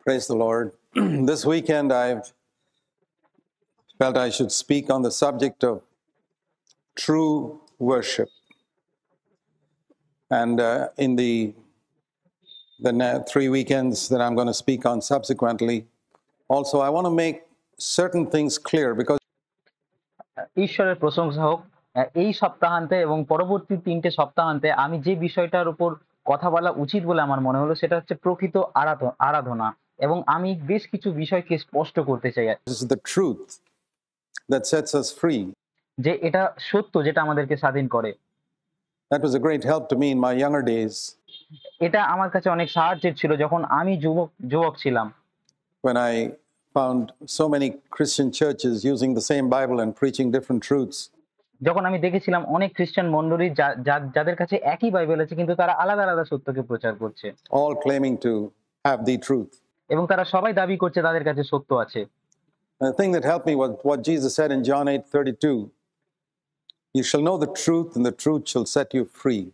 Praise the Lord. This weekend I've felt I should speak on the subject of true worship. And in the 3 weekends that I'm going to speak on subsequently, also I want to make certain things clear because ঈশ্বরের প্রশংসা হোক। এই সপ্তাহান্তে এবং পরবর্তী 3টে সপ্তাহান্তে আমি যে বিষয়টার উপর কথা বলা উচিত বলে আমার মনে হলো সেটা হচ্ছে প্রকৃত আরাধনা এবং আমি বেশ কিছু বিষয়কে স্পষ্ট করতে চাই this is the truth that sets us free. যে এটা সত্য যেটা আমাদেরকে স্বাধীন করে। That was a great help to me in my younger days এটা আমার কাছে অনেক সাহায্যের ছিল যখন আমি যুবক ছিলাম, when I found so many Christian churches using the same Bible and preaching different truths. যখন আমি দেখেছিলাম অনেক খ্রিস্টান মণ্ডলী যাদের কাছে একই বাইবেল আছে কিন্তু তারা আলাদা আলাদা সত্যকে প্রচার করছে all claiming to have the truth. এবং তারা সবাই দাবি করছে তাদের কাছে সত্য আছে। The thing that helped me was what Jesus said in John 8:32. You shall know the truth, and the truth shall set you free.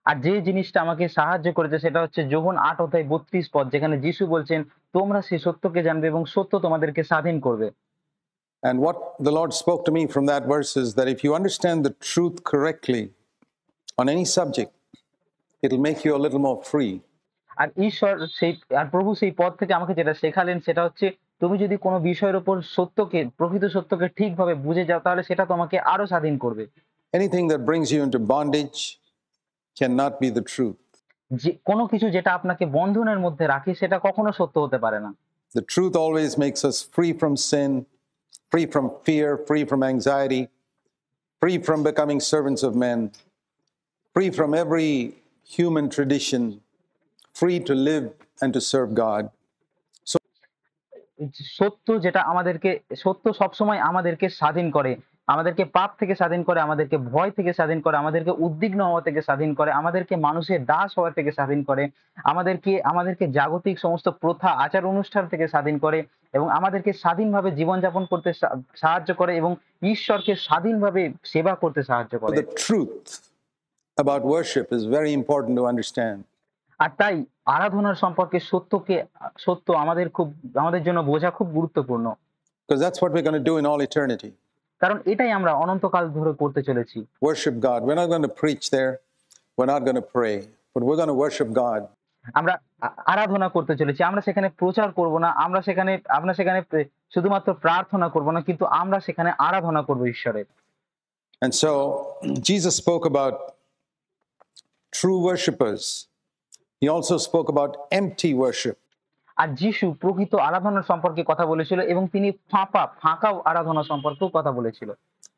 আর যে জিনিসটা আমাকে সাহায্য করেছে সেটা হচ্ছে যোহন 8:32 যেখানে যিশু বলছেন তোমরা সেই সত্যকে জানবে এবং সত্য তোমাদেরকে স্বাধীন করবে। And what the Lord spoke to me from that verse is that if you understand the truth correctly on any subject, it'll make you a little more free. আর প্রভু সেই পদ থেকে আমাকে যেটা শেখালেন সেটা হচ্ছে তুমি যদি কোনো বিষয়ের উপর প্রকৃত সত্যকে ঠিকভাবে বুঝে যাও তাহলে সেটা তোমাকে আরো স্বাধীন করবে। Anything that brings you into bondage cannot be the truth. যে কোনো কিছু যেটা আপনাকে বন্ধনের মধ্যে রাখে সেটা কখনো সত্য হতে পারে না। The truth always makes us free from sin, free from fear, free from anxiety, free from becoming servants of men, free from every human tradition, free to live and to serve God. সত্য সবসময় আমাদেরকে স্বাধীন করে, আমাদেরকে পাপ থেকে স্বাধীন করে, আমাদেরকে ভয় থেকে স্বাধীন করে, আমাদেরকে উদ্বিগ্ন হওয়া থেকে স্বাধীন করে, আমাদেরকে মানুষের দাস হওয়া থেকে স্বাধীন করে, আমাদেরকে জাগতিক সমস্ত প্রথা আচার অনুষ্ঠান থেকে স্বাধীন করে এবং আমাদেরকে স্বাধীনভাবে জীবনযাপন করতে সাহায্য করে এবং ঈশ্বরকে স্বাধীনভাবে সেবা করতে সাহায্য করে। The truth about worship is very important to understand. আর তাই আরাধনার সম্পর্কে সত্য আমাদের জন্য বোঝা খুব গুরুত্বপূর্ণ, Because that's what we're going to do in all eternity. কারণ এটাই আমরা অনন্তকাল ধরে করতে চলেছি। Worship God. We're not going to preach there. We're not going to pray. But we're going to worship God. আমরা আরাধনা করতে চলেছি, আমরা সেখানে প্রচার করব না, আমরা সেখানে শুধুমাত্র প্রার্থনা করব না, কিন্তু আমরা সেখানে আরাধনা করব ঈশ্বরের। And so Jesus spoke about true worshipers. He also spoke about empty worship. আর যিশু প্রকৃত আরাধনার সম্পর্কে কথা বলেছিল এবং তিনি ফাঁকা আরাধনা সম্পর্কেও কথা বলেছিল।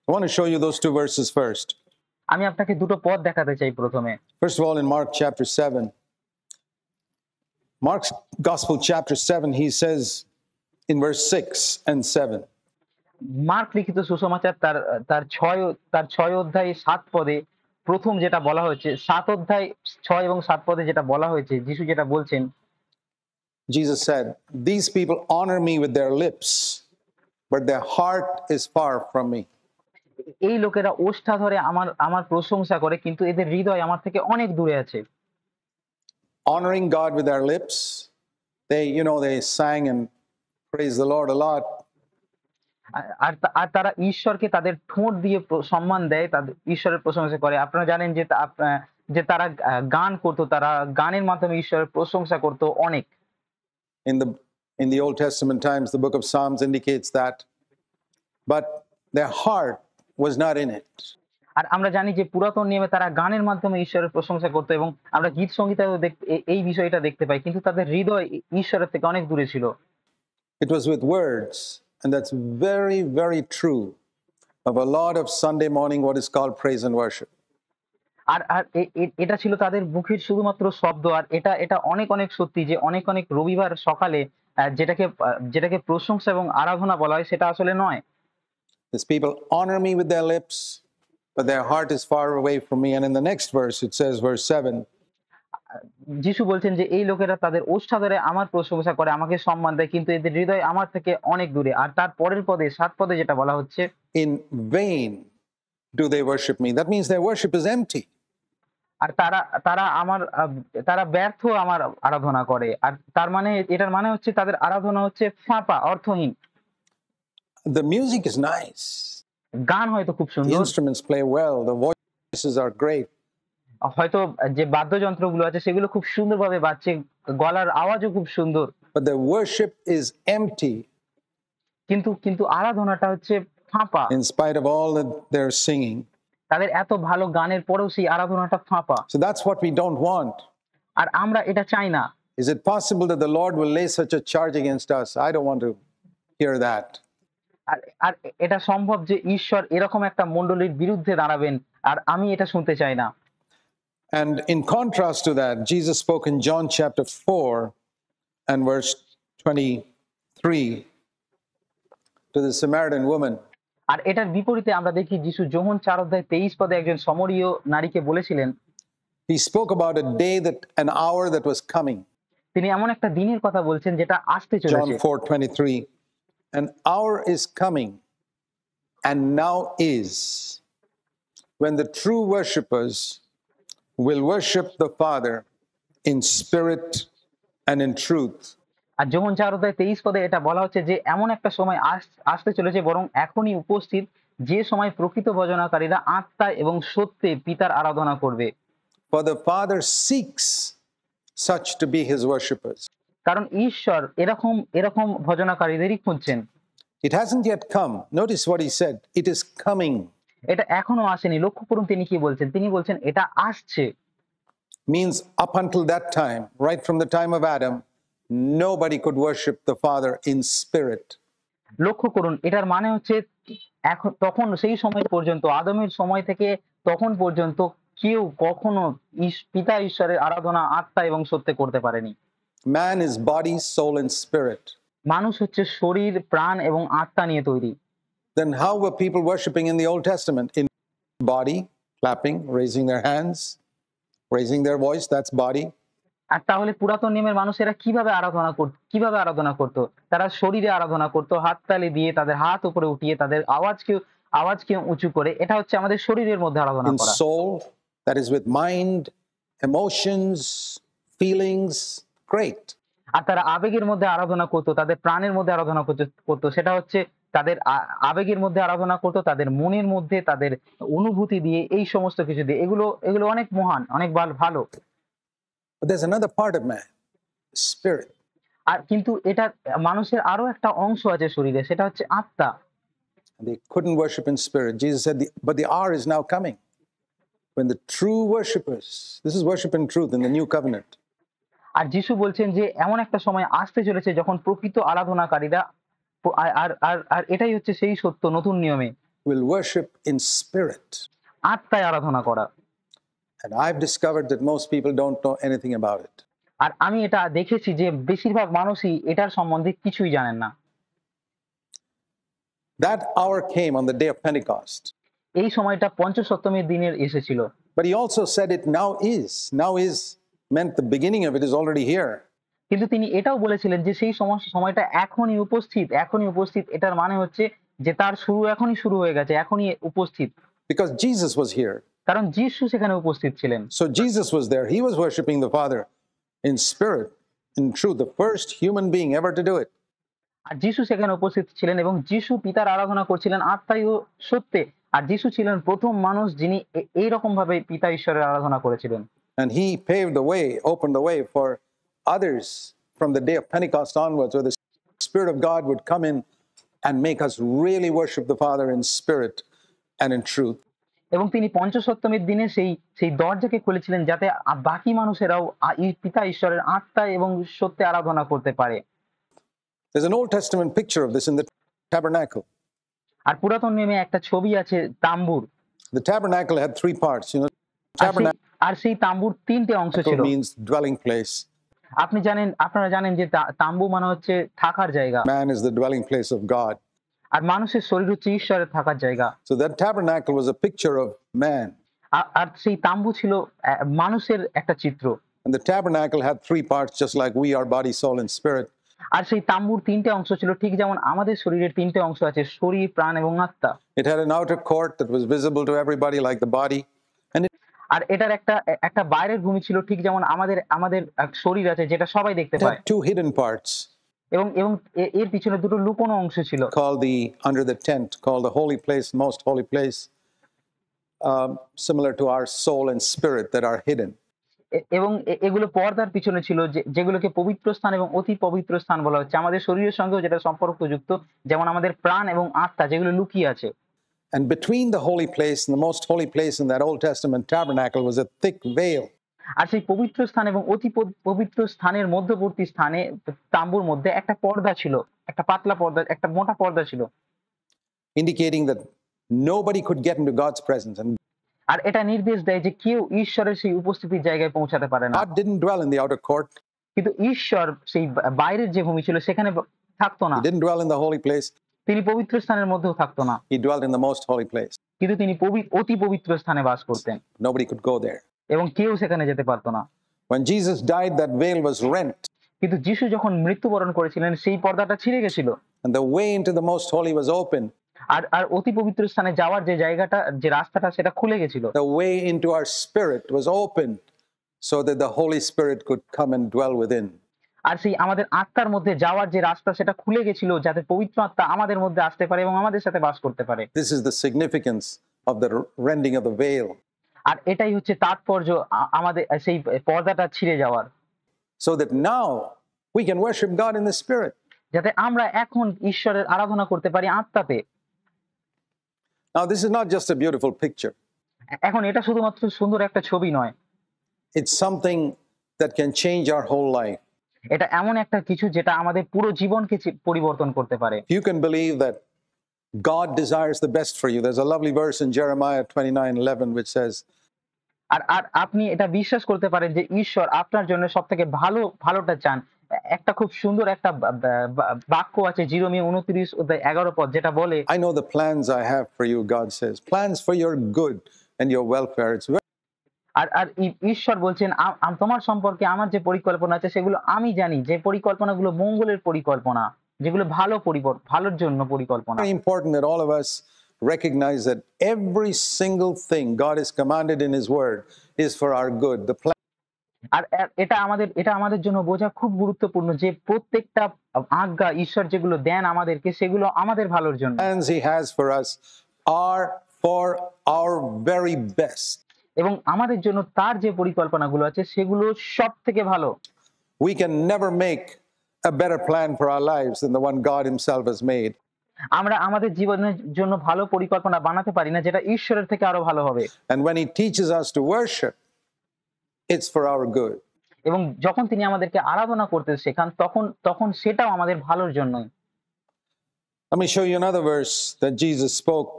I want to show you those two verses first. আমি আপনাকে দুটো পদ দেখাতে চাই প্রথমে। First of all, in Mark chapter 7, Mark's Gospel chapter 7, he says in verse 6 and 7. Mark লিখিত সুসমাচার তার 6 অধ্যায় 7 পদে প্রথম যেটা বলা হয়েছে, 7 অধ্যায় 6 এবং 7 পদে যেটা বলা হয়েছে, যিশু যেটা বলছেন, Jesus said, "These people honor me with their lips, but their heart is far from me." এই লোকেরা ওষ্ঠা ধরে আমার প্রশংসা করে কিন্তু এদের হৃদয় আমার থেকে অনেক দূরে আছে। Honoring God with their lips, they sang and praised the Lord a lot. আর তারা ঈশ্বরকে তাদের ঠোঁট দিয়ে সম্মান দেয়, তাদের ঈশ্বরের প্রশংসা করে। আপনারা জানেন যে তারা গান করতো, তারা গানের মাধ্যমে ঈশ্বরের প্রশংসা করতো অনেক। In the Old Testament times, the book of Psalms indicates that, but their heart was not in it. আর আমরা জানি যে পুরাতন নিয়মে তারা গানের মাধ্যমে ঈশ্বরের প্রশংসা করতো এবং আমরা গীত সংগীতেও এই বিষয়টা দেখতে পাই, কিন্তু তাদের হৃদয় ঈশ্বরের থেকে অনেক দূরে ছিল। It was with words, and that's very, very true of a lot of Sunday morning what is called praise and worship. আর এটা ছিল তাদের মুখের শুধুমাত্র শব্দ, আর এটা অনেক সত্যি যে অনেক রবিবার সকালে যেটাকে প্রশংসা এবং আরাধনা বলা হয় সেটা আসলে নয়। These people honor me with their lips, but their heart is far away from me. And in the next verse, it says, verse 7, যিশু বলছেন যে এই লোকেরা তাদের ওষ্ঠা ধরে আমার প্রশংসা করে, আমাকে সম্মান দেয়, কিন্তু এদের হৃদয় আমার থেকে অনেক দূরে। আর তার পরের পদে 7 পদে যেটা বলা হচ্ছে, in vain do they worship me. That means their worship is empty. আর তারা তারা আমার তারা ব্যর্থ আমার আরাধনা করে। আর তার মানে এটার মানে হচ্ছে তাদের আরাধনা হচ্ছে ফাঁপা, অর্থহীন। The music is nice. গান হয়তো খুব The সুন্দর, instruments play well. The voices are great. হয়তো যে বাদ্যযন্ত্রগুলো আছে সেগুলো খুব সুন্দরভাবে বাজছে, গলার আওয়াজও খুব সুন্দর। But the worship is empty কিন্তু কিন্তু আরাধনাটা হচ্ছে ফাঁপা। in spite of all that they're singing. তাদের এত ভালো গানের পরেও সেই আরাধনাটা ফাঁপা। So that's what we don't want. আর আমরা এটা চাই না। Is it possible that the Lord will lay such a charge against us? I don't want to hear that. আর আর এটা সম্ভব যে ঈশ্বর এরকম একটা মণ্ডলীর বিরুদ্ধে দাঁড়াবেন, আর আমি এটা শুনতে চাই না। And in contrast to that, Jesus spoke in John chapter 4 and verse 23 to the Samaritan woman. আর এটার বিপরীতে আমরা দেখি যিশু যোহন 4:23 একজন সমরীয় নারীকে বলেছিলেন, He spoke about a day that an hour that was coming. তিনি এমন একটা দিনের কথা বলছেন যেটা আসতে John চলেছে। 4:23. An hour is coming and now is when the true worshipers will worship the Father in spirit and in truth. আর যোহন 4:23 এটা বলা হচ্ছে যে এমন একটা সময় আসতে চলেছে, বরং এখনই উপস্থিত, যে সময় প্রকৃত ভজনাকারীরা আত্মায় এবং সত্যে পিতার আরাধনা করবে। For the Father seeks such to be his worshipers. কারণ ঈশ্বর এরকম এরকম ভজনাকারীদেরই খুঁজছেন। It hasn't yet come. Notice what he said. It is coming. এটা এখনো আসেনি। লক্ষ্য করুন তিনি কি বলছেন। তিনি বলছেন এটা আসছে। Means up until that time, right from the time of Adam, nobody could worship the Father in spirit. লক্ষ্য করুন এটার মানে হচ্ছে এখন তখন সেই সময় পর্যন্ত, আদমের সময় থেকে তখন পর্যন্ত কেউ কখনো পিতা ঈশ্বরের আরাধনা আত্মা এবং সত্যে করতে পারেনি। Man is body, soul, and spirit. মানুষ হচ্ছে শরীর, প্রাণ এবং আত্মা নিয়ে তৈরি। Then how were people worshiping in the Old Testament? In body, clapping, raising their hands, raising their voice, that's body. আর তাহলে পুরাতন নিয়মের মানুষেরা কিভাবে আরাধনা করতো? তারা শরীরে আরাধনা করতো, হাততালি দিয়ে, তাদের হাত উপরে উঠিয়ে, তাদের আওয়াজকে উঁচু করে। এটা হচ্ছে আমাদের শরীরের মধ্যে আরাধনা In করা। soul, that is with mind, emotions, feelings, great. আর তারা আবেগের মধ্যে আরাধনা করতো, তাদের প্রাণের মধ্যে আরাধনা করতো। সেটা হচ্ছে তাদের আবেগের মধ্যে আরাধনা করতো, তাদের মনের মধ্যে, তাদের অনুভূতি দিয়ে, এই সমস্ত কিছু দিয়ে। এগুলো অনেক মহান, অনেক ভালো। But there's another part of man, spirit. আর কিন্তু এটা মানুষের আরো একটা অংশ আছে শরীরে, সেটা হচ্ছে আত্মা। They couldn't worship in spirit. Jesus said, but the hour is now coming when the true worshipers, this is worship in truth in the new covenant, আর যিশু বলছেন যে এমন একটা সময় আসতে চলেছে যখন প্রকৃত আরাধনাকারীরা, আর আর আর আর এটাই হচ্ছে সেই সত্য নতুন নিয়মে, will worship in spirit. আত্মায় আরাধনা করা। And I've discovered that most people don't know anything about it. আর আমি এটা দেখেছি যে বেশিরভাগ মানুষই এটার সম্বন্ধে কিছুই জানেন না। That hour came on the day of Pentecost. এই সময়টা পঞ্চসপ্তমীর দিনের এসেছিল। But he also said it now is. Now is meant the beginning of it is already here. কিন্তু তিনি এটাও বলেছিলেন যে সেই সময়টা এখনই উপস্থিত। এটার মানে হচ্ছে যে তার শুরু এখনই শুরু হয়ে গেছে, এখনই উপস্থিত। Because Jesus was here. কারণ যিশু সেখানে উপস্থিত ছিলেন। So Jesus was there. He was worshiping the Father in spirit, in truth, the first human being ever to do it. আর যিশু সেখানে উপস্থিত ছিলেন এবং যিশু পিতার আরাধনা করছিলেন আত্মায় ও সত্যে। আর যিশু ছিলেন প্রথম মানুষ যিনি এইরকম ভাবে পিতা ঈশ্বরের আরাধনা করেছিলেন। And he paved the way, opened the way for others from the day of Pentecost onwards, where the Spirit of God would come in and make us really worship the Father in spirit and in truth. এবং তিনি পঞ্চসপ্তমীর দিনে সেই দরজাকে খুলেছিলেন যাতে বাকি মানুষেরাও এই পিতা ঈশ্বরের আত্মায় এবং সত্যে আরাধনা করতে পারে। There's an Old Testament picture of this in the tabernacle. আর পুরাতন নিয়মে একটা ছবি আছে তাম্বুর। The tabernacle had three parts. You know, আর সেই তাম্বুর তিনটে অংশ ছিল। tabernacle means dwelling place. আপনারা জানেন যে তাম্বু মানে হচ্ছে থাকার জায়গা। Man is the dwelling place of God. আর মানুষের শরীর হচ্ছে ঈশ্বরের থাকার জায়গা। So that tabernacle was a picture of man. আর সেই তাম্বু ছিল মানুষের একটা চিত্র। And the tabernacle had three parts, just like we are body, soul, and spirit. আর সেই তাম্বুর তিনটে অংশ ছিল, ঠিক যেমন আমাদের শরীরের তিনটে অংশ আছে, শরীর, প্রাণ এবং আত্মা। It had an outer court that was visible to everybody, like the body. আর এটার একটা বাইরের ভূমি ছিল, ঠিক যেমন আমাদের আমাদের শরীর আছে যেটা সবাই দেখতে It পায়। had two hidden parts এবং এর পিছনে দুটো লুকোনো অংশ ছিল। called under the tent, called the holy place, most holy place, similar to our soul and spirit that are hidden. এবং এগুলো পর্দার পিছনে ছিল, যেগুলোকে পবিত্র স্থান এবং অতি পবিত্র স্থান বলা হচ্ছে। আমাদের শরীরের সঙ্গেও যেটা সম্পর্কযুক্ত, যেমন আমাদের প্রাণ এবং আত্মা যেগুলো লুকিয়ে আছে। And between the holy place and the most holy place in that Old Testament tabernacle was a thick veil. আর সেই পবিত্র স্থান এবং অতি পবিত্র স্থানের মধ্যবর্তী স্থানে তাঁবুর মধ্যে একটা পর্দা ছিল, একটা পাতলা পর্দা, একটা মোটা পর্দা ছিল। Indicating that nobody could get into God's presence. And আর এটা নির্দেশ দেয় যে কেউ ঈশ্বরের সেই উপস্থিতির জায়গায় পৌঁছাতে পারে না। God didn't dwell in the outer court. কিন্তু ঈশ্বর সেই বাইরের যে ভূমি ছিল সেখানে থাকতো না। He didn't dwell in the holy place. তিনি পবিত্র স্থানের মধ্যেও থাকতো না। He dwelt in the most holy place. কিন্তু তিনি অতি পবিত্র স্থানে বাস করতেন Nobody could go there. এবং কেউ সেখানে যেতে পারতো না। When Jesus died, that veil was rent, কিন্তু যিশু যখন মৃত্যুবরণ করেছিলেন সেই পর্দাটা ছিঁড়ে গেছিল। and the way into the most holy was open. আর অতি পবিত্র স্থানে যাওয়ার যে জায়গাটা, যে রাস্তাটা, সেটা খুলে গেছিল। The way into our spirit was opened so that the Holy Spirit could come and dwell within. আর সেই আমাদের আত্মার মধ্যে যাওয়ার যে রাস্তা সেটা খুলে গেছিল, যাতে পবিত্র আত্মা আমাদের মধ্যে আসতে পারে এবং আমাদের সাথে বাস করতে পারে। This is the significance of the rending of the veil. আর এটাই হচ্ছে তাৎপর্য আমাদের সেই পর্দাটা ছিঁড়ে যাওয়ার। So that now we can worship God in the Spirit. যাতে আমরা এখন ঈশ্বরের আরাধনা করতে পারি আত্মাতে। Now, this is not just a beautiful picture. এখন এটা শুধুমাত্র সুন্দর একটা ছবি নয়, It's something that can change our whole life. এটা এমন একটা কিছু যেটা আমাদের পুরো জীবনকে পরিবর্তন করতে পারে। If you can believe that God desires the best for you, there's a lovely verse in Jeremiah 29:11 which says, আর আপনি এটা বিশ্বাস করতে পারেন যে ঈশ্বর আপনার জন্য সবথেকে ভালোটা চান। একটা খুব সুন্দর একটা বাক্য আছে জিরোমিয়া 29:11 পদ, যেটা বলে, I know the plans I have for you, God says, plans for your good and your welfare. It's very আর ঈশ্বর বলছেন, তোমার সম্পর্কে আমার যে পরিকল্পনা আছে সেগুলো আমি জানি, যে পরিকল্পনাগুলো মঙ্গলের পরিকল্পনা, যেগুলো ভালোর জন্য পরিকল্পনা। important that all of us recognize that every single thing God has commanded in His Word is for our good. The আর এটা আমাদের জন্য বোঝা খুব গুরুত্বপূর্ণ যে প্রত্যেকটা আজ্ঞা ঈশ্বর যেগুলো দেন আমাদেরকে, সেগুলো আমাদের ভালোর জন্য। plans He has for us are for our very best. এবং আমাদের জন্য তার যে পরিকল্পনাগুলো আছে সেগুলো সব থেকে ভালো। We can never make a better plan for our lives than the one God Himself has made. আমরা আমাদের জীবনের জন্য ভালো পরিকল্পনা বানাতে পারি না যেটা ঈশ্বরের থেকে আরো ভালো হবে। And when He teaches us to worship, it's for our good. এবং যখন তিনি আমাদেরকে আরাধনা করতে শেখান, তখন সেটাও আমাদের ভালোর জন্যই। Let me show you another verse that Jesus spoke,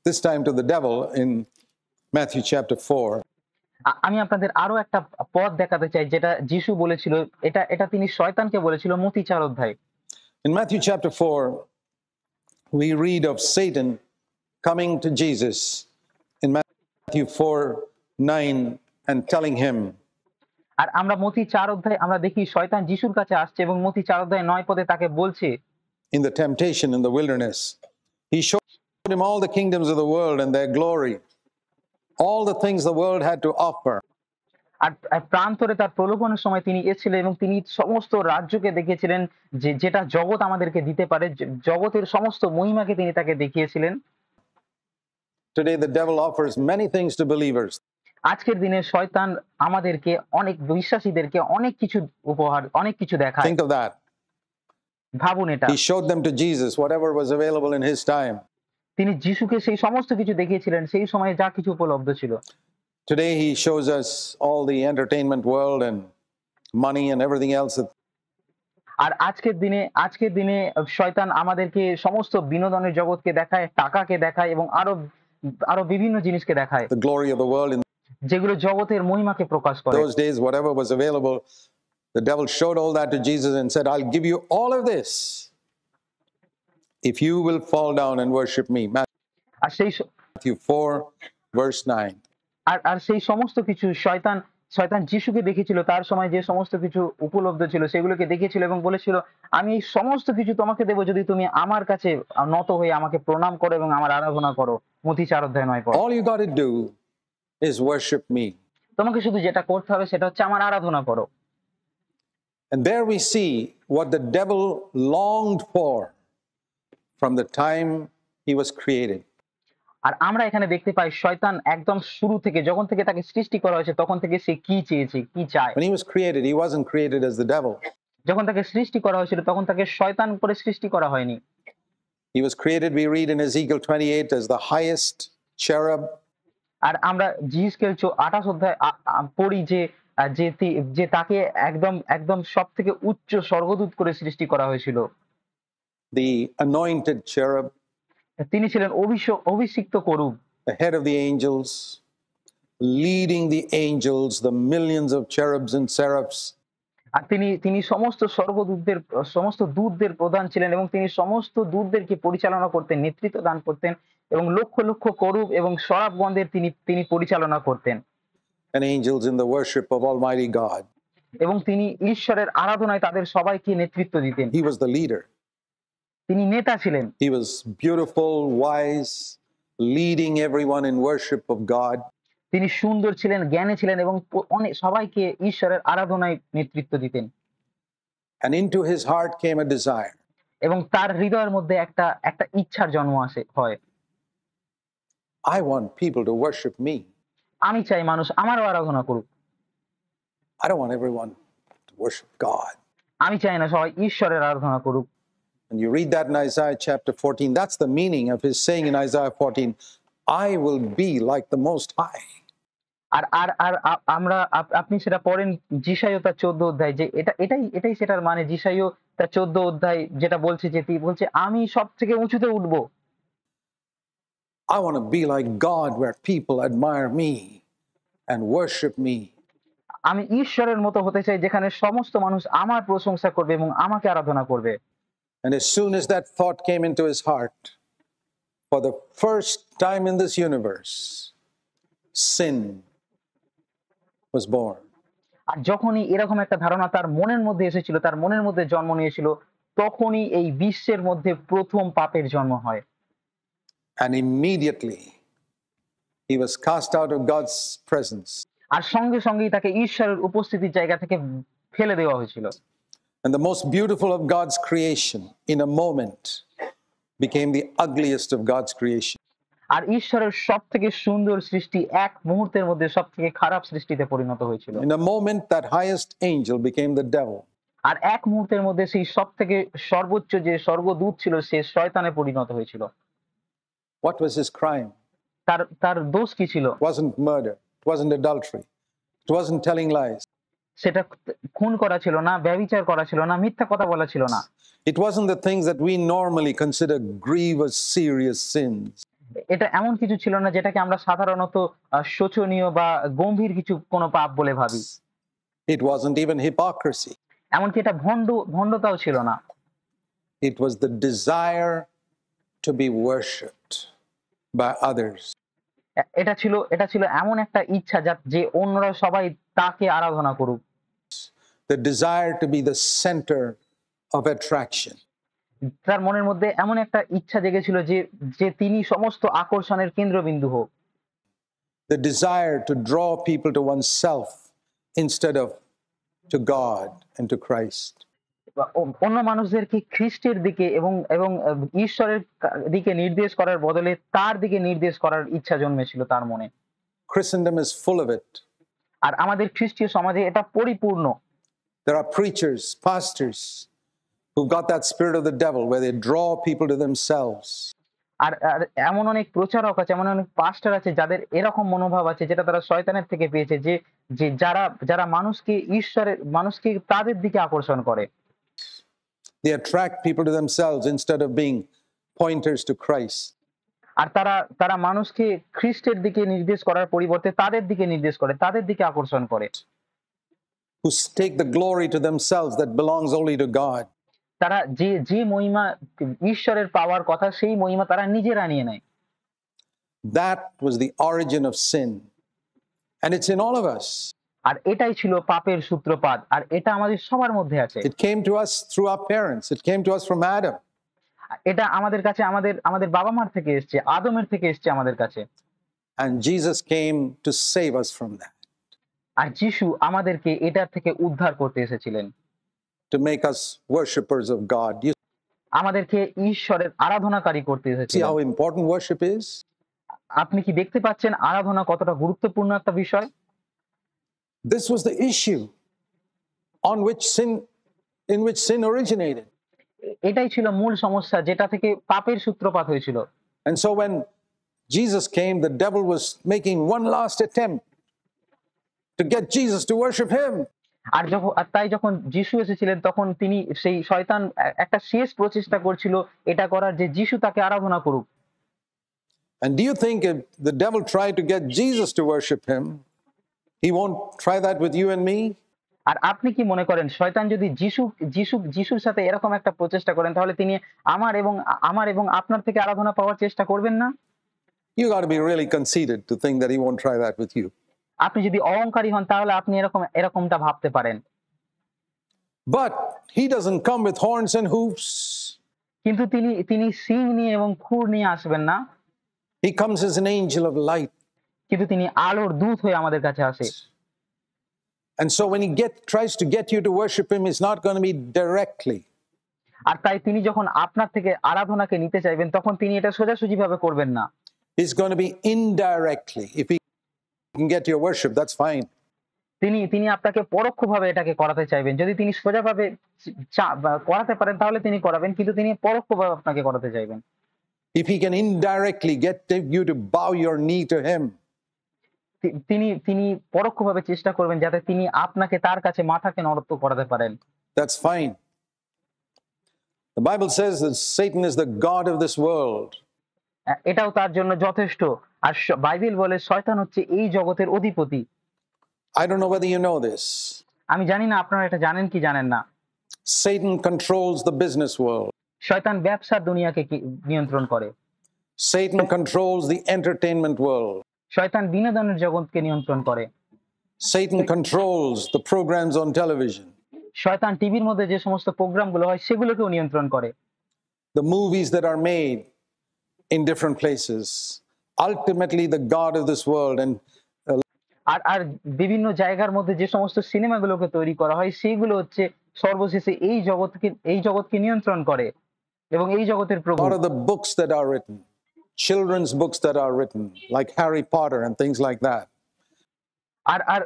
this time to the devil, in Matthew chapter 4. আমি আপনাদের আরো একটা পদ দেখাতে চাই যেটা যিশু বলেছিল, এটা তিনি শয়তানকে বলেছিল মথি 4 অধ্যায়। In Matthew chapter 4, we read of Satan coming to Jesus in Matthew 4:9 and telling him, আর আমরা মথি 4 অধ্যায় আমরা দেখি শয়তান যিশুর কাছে আসছে এবং মথি 4 অধ্যায় 9 পদে তাকে বলছে, in the temptation in the wilderness, he showed him all the kingdoms of the world and their glory, all the things the world had to offer. আর প্রান্তরে তার প্রলোভনের সময় তিনি এসেছিলেন এবং তিনি সমস্ত রাজ্যকে দেখিয়েছিলেন, যেটা জগৎ আমাদেরকে দিতে পারে, জগতের সমস্ত মহিমাকে তিনি তাকে দেখিয়েছিলেন। Today the devil offers many things to believers. আজকের দিনে শয়তান আমাদেরকে, অনেক বিশ্বাসীদেরকে অনেক কিছু উপহার, অনেক কিছু দেখায়। Think of that. ভাবুন এটা। He showed them to Jesus whatever was available in his time. তিনি যিশুকে সেই সমস্ত কিছু দেখিয়েছিলেন সেই সময়ে যা কিছু উপলব্ধ ছিল। Today he shows us all the entertainment world and money and everything else. আর আজকের দিনে শয়তান আমাদেরকে সমস্ত বিনোদনের জগৎকে দেখায়, টাকাকে দেখায় এবং আরো বিভিন্ন জিনিসকে দেখায়, The glory of the world. In যেগুলো জগতের মহিমাকে প্রকাশ করে। those days, whatever was available, the devil showed all that to Jesus and said, I'll give you all of this if you will fall down and worship me. আর সেই Matthew 4:9. আর সেই সমস্ত কিছু শয়তান যিশুকে দেখেছিল, তার সময় যে সমস্ত কিছু উপলব্ধ ছিল সেগুলোকে দেখেছিল এবং বলেছিল, আমি এই সমস্ত কিছু তোমাকে দেবো যদি তুমি আমার কাছে নত হয়ে আমাকে প্রণাম করো এবং আমার আরাধনা করো। মথি 4 অধ্যায় 9 পদ। All you got to do is worship me. তোমাকে শুধু যেটা করতে হবে সেটা হচ্ছে আমার আরাধনা করো। And there we see what the devil longed for from the time he was created. আর আমরা এখানে দেখতে পাই শয়তান একদম শুরু থেকে যখন থেকে তাকে সৃষ্টি করা হয়েছে তখন থেকে সে কি চেয়েছে, কি চায়। When he was created, he wasn't created as the devil. যখন তাকে সৃষ্টি করা হয়েছিল তখন তাকে শয়তান করে সৃষ্টি করা হয়নি। He was created, we read in Ezekiel 28, as the highest cherub. আর আমরা জিসকেল 28 অধ্যায় পড়ি যে যে তাকে একদম একদম সব থেকে উচ্চ স্বর্গদূত করে সৃষ্টি করা হয়েছিল। The anointed cherub, তিনি ছিলেন অভিষিক্ত করুব, the head of the angels, leading the angels, the millions of cherubs and seraphs. আর তিনি তিনি সমস্ত দূতদের প্রধান ছিলেন এবং তিনি সমস্ত দূতদেরকে পরিচালনা করতেন, নেতৃত্ব দান করতেন এবং লক্ষ লক্ষ করুব এবং সরাবগণদের তিনি তিনি পরিচালনা করতেন And angels in the worship of Almighty God. এবং তিনি ঈশ্বরের আরাধনায় তাদের সবাইকে নেতৃত্ব দিতেন। He was the leader. তিনি নেতা ছিলেন। He was beautiful, wise, leading everyone in worship of God. তিনি সুন্দর ছিলেন, জ্ঞানী ছিলেন এবং অনেক সবাইকে ঈশ্বরের আরাধনায় নেতৃত্ব দিতেন। And into his heart came a desire. এবং তার হৃদয়ের মধ্যে একটা একটা ইচ্ছার জন্ম হয়। I want people to worship me. আমি চাই মানুষ আমারও আরাধনা করুক। I don't want everyone to worship God. আমি চাই না সবাই ঈশ্বরের আরাধনা করুক। And you read that in Isaiah chapter 14. That's the meaning of his saying in Isaiah 14, I will be like the Most High. আর আর আর আমরা আপনি সেটা পড়েন যিশাইয় তার 14 অধ্যায় যে এটাই সেটার মানে। যিশাইয় তার 14 অধ্যায় যেটা বলছে যে তিনি বলছে আমি সব থেকে উঁচুতে উঠবো। I want to be like God where people admire me and worship me. আমি ঈশ্বরের মতো হতে চাই যেখানে সমস্ত মানুষ আমার প্রশংসা করবে এবং আমাকে আরাধনা করবে। And as soon as that thought came into his heart, for the first time in this universe, sin was born. আর যখনই এরকম একটা ধারণা তার মনের মধ্যে এসেছিল, তার মনের মধ্যে জন্ম নিয়েছিল, তখনই এই বিশ্বের মধ্যে প্রথম পাপের জন্ম হয়। And immediately he was cast out of God's presence. আর সঙ্গে সঙ্গেই তাকে ঈশ্বরের উপস্থিতির জায়গা থেকে ফেলে দেওয়া হয়েছিল। And the most beautiful of God's creation, in a moment, became the ugliest of God's creation. আর ঈশ্বরের সব থেকে সুন্দর সৃষ্টি এক মুহূর্তের মধ্যে সব থেকে খারাপ সৃষ্টিতে পরিণত হয়েছিল। In a moment, that highest angel became the devil. আর এক মুহূর্তের মধ্যে সেই সব থেকে সর্বোচ্চ যে স্বর্গদূত ছিল সে শয়তানে পরিণত হয়েছিল। What was his crime? তার তার দোষ কি ছিল? It wasn't murder. It wasn't adultery. It wasn't telling lies. সেটা খুন করা ছিল না, ব্যভিচার করা ছিল না, মিথ্যা কথা বলা ছিল না। It wasn't the things that we normally consider grievous, serious sins. এটা এমন কিছু ছিল না যেটাকে আমরা সাধারণত শোচনীয় বা গম্ভীর কিছু কোনো পাপ বলে ভাবি। It wasn't even hypocrisy. এমনকি এটা ভণ্ডতাও ছিল না। It was the desire to be worshipped by others. এটা ছিল এমন একটা ইচ্ছা যে অন্যরা সবাই তাকে আরাধনা করুক। The desire to be the center of attraction. তার মনের মধ্যে এমন একটা ইচ্ছা জেগেছিল যে তিনি সমস্ত আকর্ষণের কেন্দ্রবিন্দু হোক। The desire to draw people to oneself instead of to God and to Christ. অন্য মানুষদেরকে খ্রিস্টের দিকে এবং এবং ঈশ্বরের দিকে নির্দেশ করার বদলে তার দিকে নির্দেশ করার ইচ্ছা জন্মেছিল তার মনে। Christendom is full of it. আর আমাদের খ্রিস্টীয় সমাজে এটা পরিপূর্ণ। There are preachers, pastors who've got that spirit of the devil where they draw people to themselves. আর এমন অনেক প্রচারক আছে, এমন অনেক পাস্টর আছে যাদের এরকম মনোভাব আছে যেটা তারা শয়তানের থেকে পেয়েছে যে যারা মানুষকে তাদের দিকে আকর্ষণ করে। They attract people to themselves instead of being pointers to Christ. আর তারা মানুষকে খ্রিস্টের দিকে নির্দেশ করার পরিবর্তে তাদের দিকে নির্দেশ করে, তাদের দিকে আকর্ষণ করে। Who take the glory to themselves that belongs only to God. তারা যে মহিমা ঈশ্বরের পাওয়ার কথা সেই মহিমা তারা নিজেরা নিয়ে নেয়। That was the origin of sin. And it's in all of us. আর এটাই ছিল পাপের সূত্রপাত, আর এটা আমাদের সবার মধ্যে আছে। It came to us through our parents. It came to us from Adam. এটা আমাদের কাছে আমাদের বাবা মার থেকে এসেছে, আদমের থেকে এসেছে আমাদের কাছে। And Jesus came to save us from that. আর যিশু আমাদেরকে এটার থেকে উদ্ধার করতে এসেছিলেন। to make us worshipers of God. You আমাদেরকে ঈশ্বরের আরাধনাকারী করতে see এসেছিলেন। how important worship is? আপনি কি দেখতে পাচ্ছেন আরাধনা কতটা গুরুত্বপূর্ণ একটা বিষয়? This was the issue in which sin originated. এটাই ছিল মূল সমস্যা যেটা থেকে পাপের সূত্রপাত হয়েছিল। And so when Jesus came, the devil was making one last attempt to get Jesus to worship him. আর তাই যখন যিশু এসেছিলেন তখন তিনি সেই শয়তান একটা শেষ প্রচেষ্টা করছিল এটা করার যে যিশু তাকে আরাধনা করুক। And do you think if the devil tried to get Jesus to worship him, he won't try that with you and me? আর আপনি কি মনে করেন শয়তান যদি যিশুর সাথে এরকম একটা প্রচেষ্টা করেন তাহলে তিনি আমার এবং আপনার থেকে আরাধনা পাওয়ার চেষ্টা করবেন না? You got to be really conceited to think that he won't try that with you. আপনি যদি অহংকারী হন তাহলে আপনি এরকমটা ভাবতে পারেন। But he doesn't come with horns and hoofs. কিন্তু তিনি সিং নিয়ে এবং খুর নিয়ে আসবেন না। He comes as an angel of light. কিন্তু তিনি আলোর দূত হয়ে আমাদের কাছে আসে। And so when he tries to get you to worship him, it's not going to be directly. আর তাই তিনি যখন আপনার থেকে আরাধনাকে নিতে চাইবেন তখন তিনি এটা সোজাসুজি ভাবে করবেন না। It's going to be indirectly. If he can get your worship, that's fine. তিনি আপনাকে পরোক্ষভাবে এটাকে করাতে চাইবেন। যদি তিনি সোজাভাবে করাতে পারেন তাহলে তিনি করাবেন, কিন্তু তিনি পরোক্ষভাবে আপনাকে করাতে চাইবেন। If he can indirectly get you to bow your knee to him, তিনি পরোক্ষভাবে চেষ্টা করবেন যাতে তিনি আপনাকে তার কাছে মাথাকে নত করাতে পারেন। that's fine. The Bible says that Satan is the god of this world. এটাও তার জন্য যথেষ্ট। আর বাইবেল বলে শয়তান হচ্ছে এই জগতের অধিপতি। I don't know whether you know this. আমি জানি না আপনারা এটা জানেন কি জানেন না। Satan controls the business world. শয়তান ব্যবসার দুনিয়াকে নিয়ন্ত্রণ করে। Satan controls the entertainment world. শয়তান বিনোদনের জগৎকে নিয়ন্ত্রণ করে। Satan controls the programs on television. শয়তান টিভির মধ্যে যে সমস্ত প্রোগ্রামগুলো হয় সেগুলোকেও নিয়ন্ত্রণ করে। The movies that are made in different places. Ultimately the god of this world. And আর বিভিন্ন জায়গার মধ্যে যে সমস্ত সিনেমাগুলোকে তৈরি করা হয় সেগুলো হচ্ছে সর্বশেষে এই জগৎকে নিয়ন্ত্রণ করে এবং এই জগতের প্রভু। a lot of the books that are written, children's books that are written, like Harry Potter and things like that. আর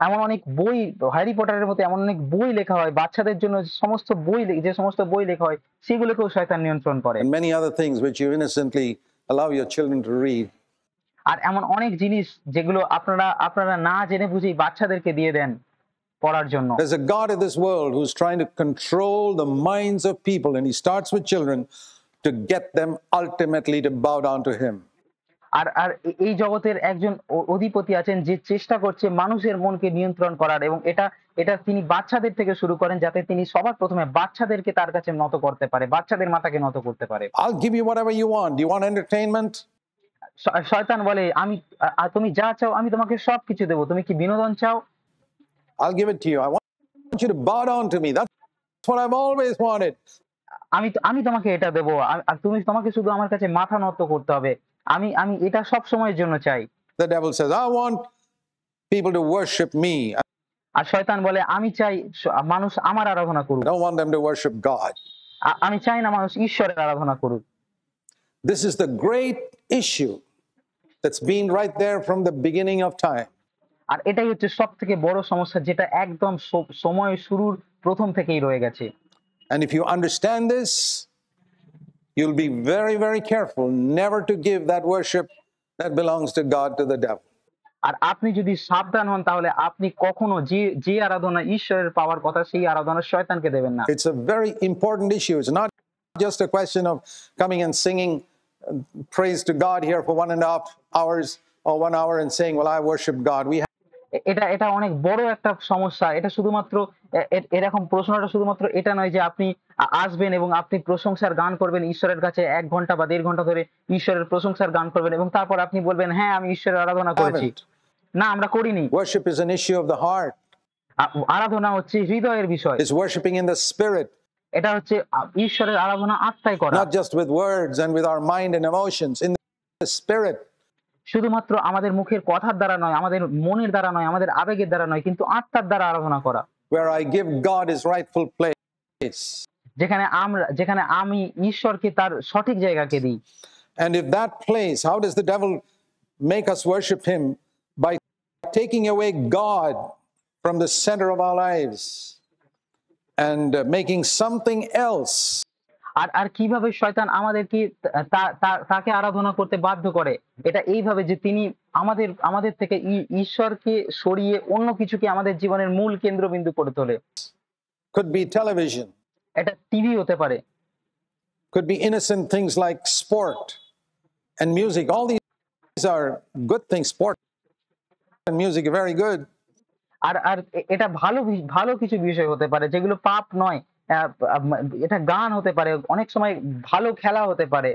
এমন অনেক বই, হ্যারি পটারের মতো এমন অনেক বই লেখা হয় বাচ্চাদের জন্য, যে সমস্ত বই লেখা হয় সেগুলোকেও শয়তান নিয়ন্ত্রণ করে। And many other things which you innocently allow your children to read. আর এমন অনেক জিনিস যেগুলো আপনারা না জেনে বুঝেই বাচ্চাদেরকে দিয়ে দেন পড়ার জন্য। There's a god of this world who's trying to control the minds of people, and he starts with children to get them ultimately to bow down to him. আর এই জগতের একজন অধিপতি আছেন যে চেষ্টা করছে মানুষের মনকে নিয়ন্ত্রণ করার, এবং এটা তিনি বাচ্চাদের থেকে শুরু করেন যাতে তিনি সবার প্রথমে বাচ্চাদেরকে তার কাছে নত করতে পারে, বাচ্চাদের মাথাকে নত করতে পারে। I'll give you whatever you want. Do you want entertainment? শয়তান বলে তুমি যা চাও আমি তোমাকে সবকিছু দেবো, তুমি কি বিনোদন চাও? I'll give it to you. I want you to bow down to me. That's what I've always wanted. আমি তোমাকে এটা দেবো, আর তোমাকে শুধু আমার কাছে মাথা নত করতে হবে। আমি এটা সব সময়ের জন্য চাই। The devil says, I want people to worship me. আর শয়তান বলে আমি চাই মানুষ আমার আরাধনা করুক। I don't want them to worship God. আমি চাই না মানুষ ঈশ্বরের আরাধনা করুক। This is the great issue that's been right there from the beginning of time. আর এটাই হচ্ছে সবথেকে বড় সমস্যা যেটা একদম সময় শুরুর প্রথম থেকেই রয়ে গেছে। And if you understand this, you'll be very, very careful never to give that worship that belongs to God to the devil. আর আপনি যদি সাবধান হন তাহলে আপনি কখনো যে আরাধনা ঈশ্বরের পাওয়ার কথা সেই আরাধনা শয়তানকে দেবেন না। It's a very important issue. It's not just a question of coming and singing praise to God here for 1.5 hours or 1 hour and saying, well, I worship God. এটা অনেক বড় একটা সমস্যা। এটা শুধুমাত্র এরকম প্রশ্নটা শুধুমাত্র এটা নয় যে আপনি আসবেন এবং আপনি প্রশংসার গান করবেন ঈশ্বরের কাছে 1 ঘন্টা বা 1.5 ঘন্টা ধরে ঈশ্বরের প্রশংসার গান করবেন এবং তারপর আপনি বলবেন হ্যাঁ আমি ঈশ্বরের আরাধনা করেছি। না, আমরা করিনি। Worship is an issue of the heart. আরাধনা হচ্ছে হৃদয়ের বিষয়। It's worshiping in the spirit. এটা হচ্ছে ঈশ্বরের আরাধনা আত্মায় করা। Not just with words and with our mind and emotions, in the spirit. শুধুমাত্র আমাদের মুখের কথার দ্বারা নয়, আমাদের মনের দ্বারা নয়, আমাদের আবেগের দ্বারা নয়, কিন্তু আত্মার দ্বারা আরাধনা করা। where I give God his rightful place. যেখানে আমি ঈশ্বরকে তার সঠিক জায়গাকে দিই। And if that place, how does the devil make us worship him? By taking away God from the center of our lives and making something else. আর আর কিভাবে শয়তান আমাদেরকে তাকে আরাধনা করতে বাধ্য করে? এটা এইভাবে যে তিনি আমাদের থেকে ঈশ্বরকে সরিয়ে অন্য কিছুকে আমাদের জীবনের মূল কেন্দ্রবিন্দু করে তোলে। Could be television, এটা টিভি হতে পারে, could be innocent things like sport and music. All these are good things. Sport and music are very good. আর আর এটা ভালো কিছু বিষয় হতে পারে যেগুলো পাপ নয়। এটা গান হতে পারে, অনেক সময় ভালো খেলা হতে পারে।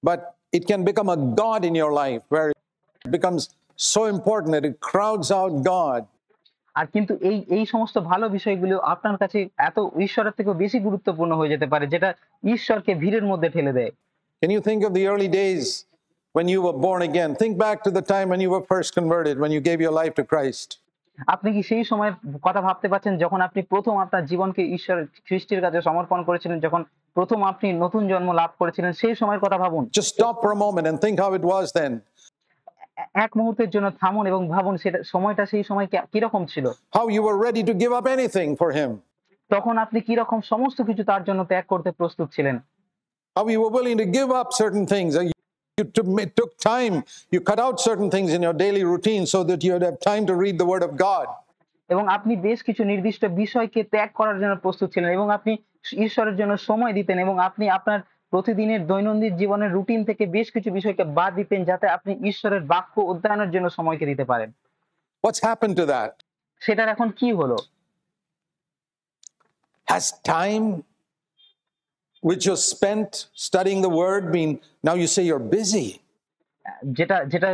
But it can become a god in your life where it becomes so important that it crowds out God. আর কিন্তু এই সমস্ত ভালো বিষয়গুলো আপনার কাছে এত ঈশ্বরের থেকেও বেশি গুরুত্বপূর্ণ হয়ে যেতে পারে, যেটা ঈশ্বরকে ভিড়ের মধ্যে ঠেলে দেয়। Can you think of the early days when you were born again? Think back to the time when you were first converted, when you gave your life to Christ. আপনি কি সেই সময়ের কথা ভাবতে পারছেন যখন আপনি প্রথম আপনার জীবনকে ঈশ্বর খ্রিস্টের কাছে সমর্পণ করেছিলেন, যখন প্রথম আপনি নতুন জন্ম লাভ করেছিলেন, সেই সময়ের কথা ভাবুন। Just stop for a moment and think how it was then. এক মুহূর্তের জন্য থামুন এবং ভাবুন সেটা সময়টা সেই সময় কিরকম ছিল। How you were ready to give up anything for him. তখন আপনি কিরকম সমস্ত কিছু তার জন্য ত্যাগ করতে প্রস্তুত ছিলেন। How you were willing to give up certain things. You took time. You cut out certain things in your daily routine so that you would have time to read the Word of God. এবং আপনি বেশ কিছু নির্দিষ্ট বিষয়কে ত্যাগ করার জন্য প্রস্তুত ছিলেন এবং আপনি ঈশ্বরের জন্য সময় দিতেন এবং আপনি আপনার প্রতিদিনের দৈনন্দিন জীবনের রুটিন থেকে বেশ কিছু বিষয়কে বাদ দিতেন যাতে আপনি ঈশ্বরের বাক্য অধ্যয়নের জন্য সময়কে দিতে পারেন। What's happened to that? সেটার এখন কি হলো? Has time which was spent studying the Word been, now you say you're busy? যেটা যেটা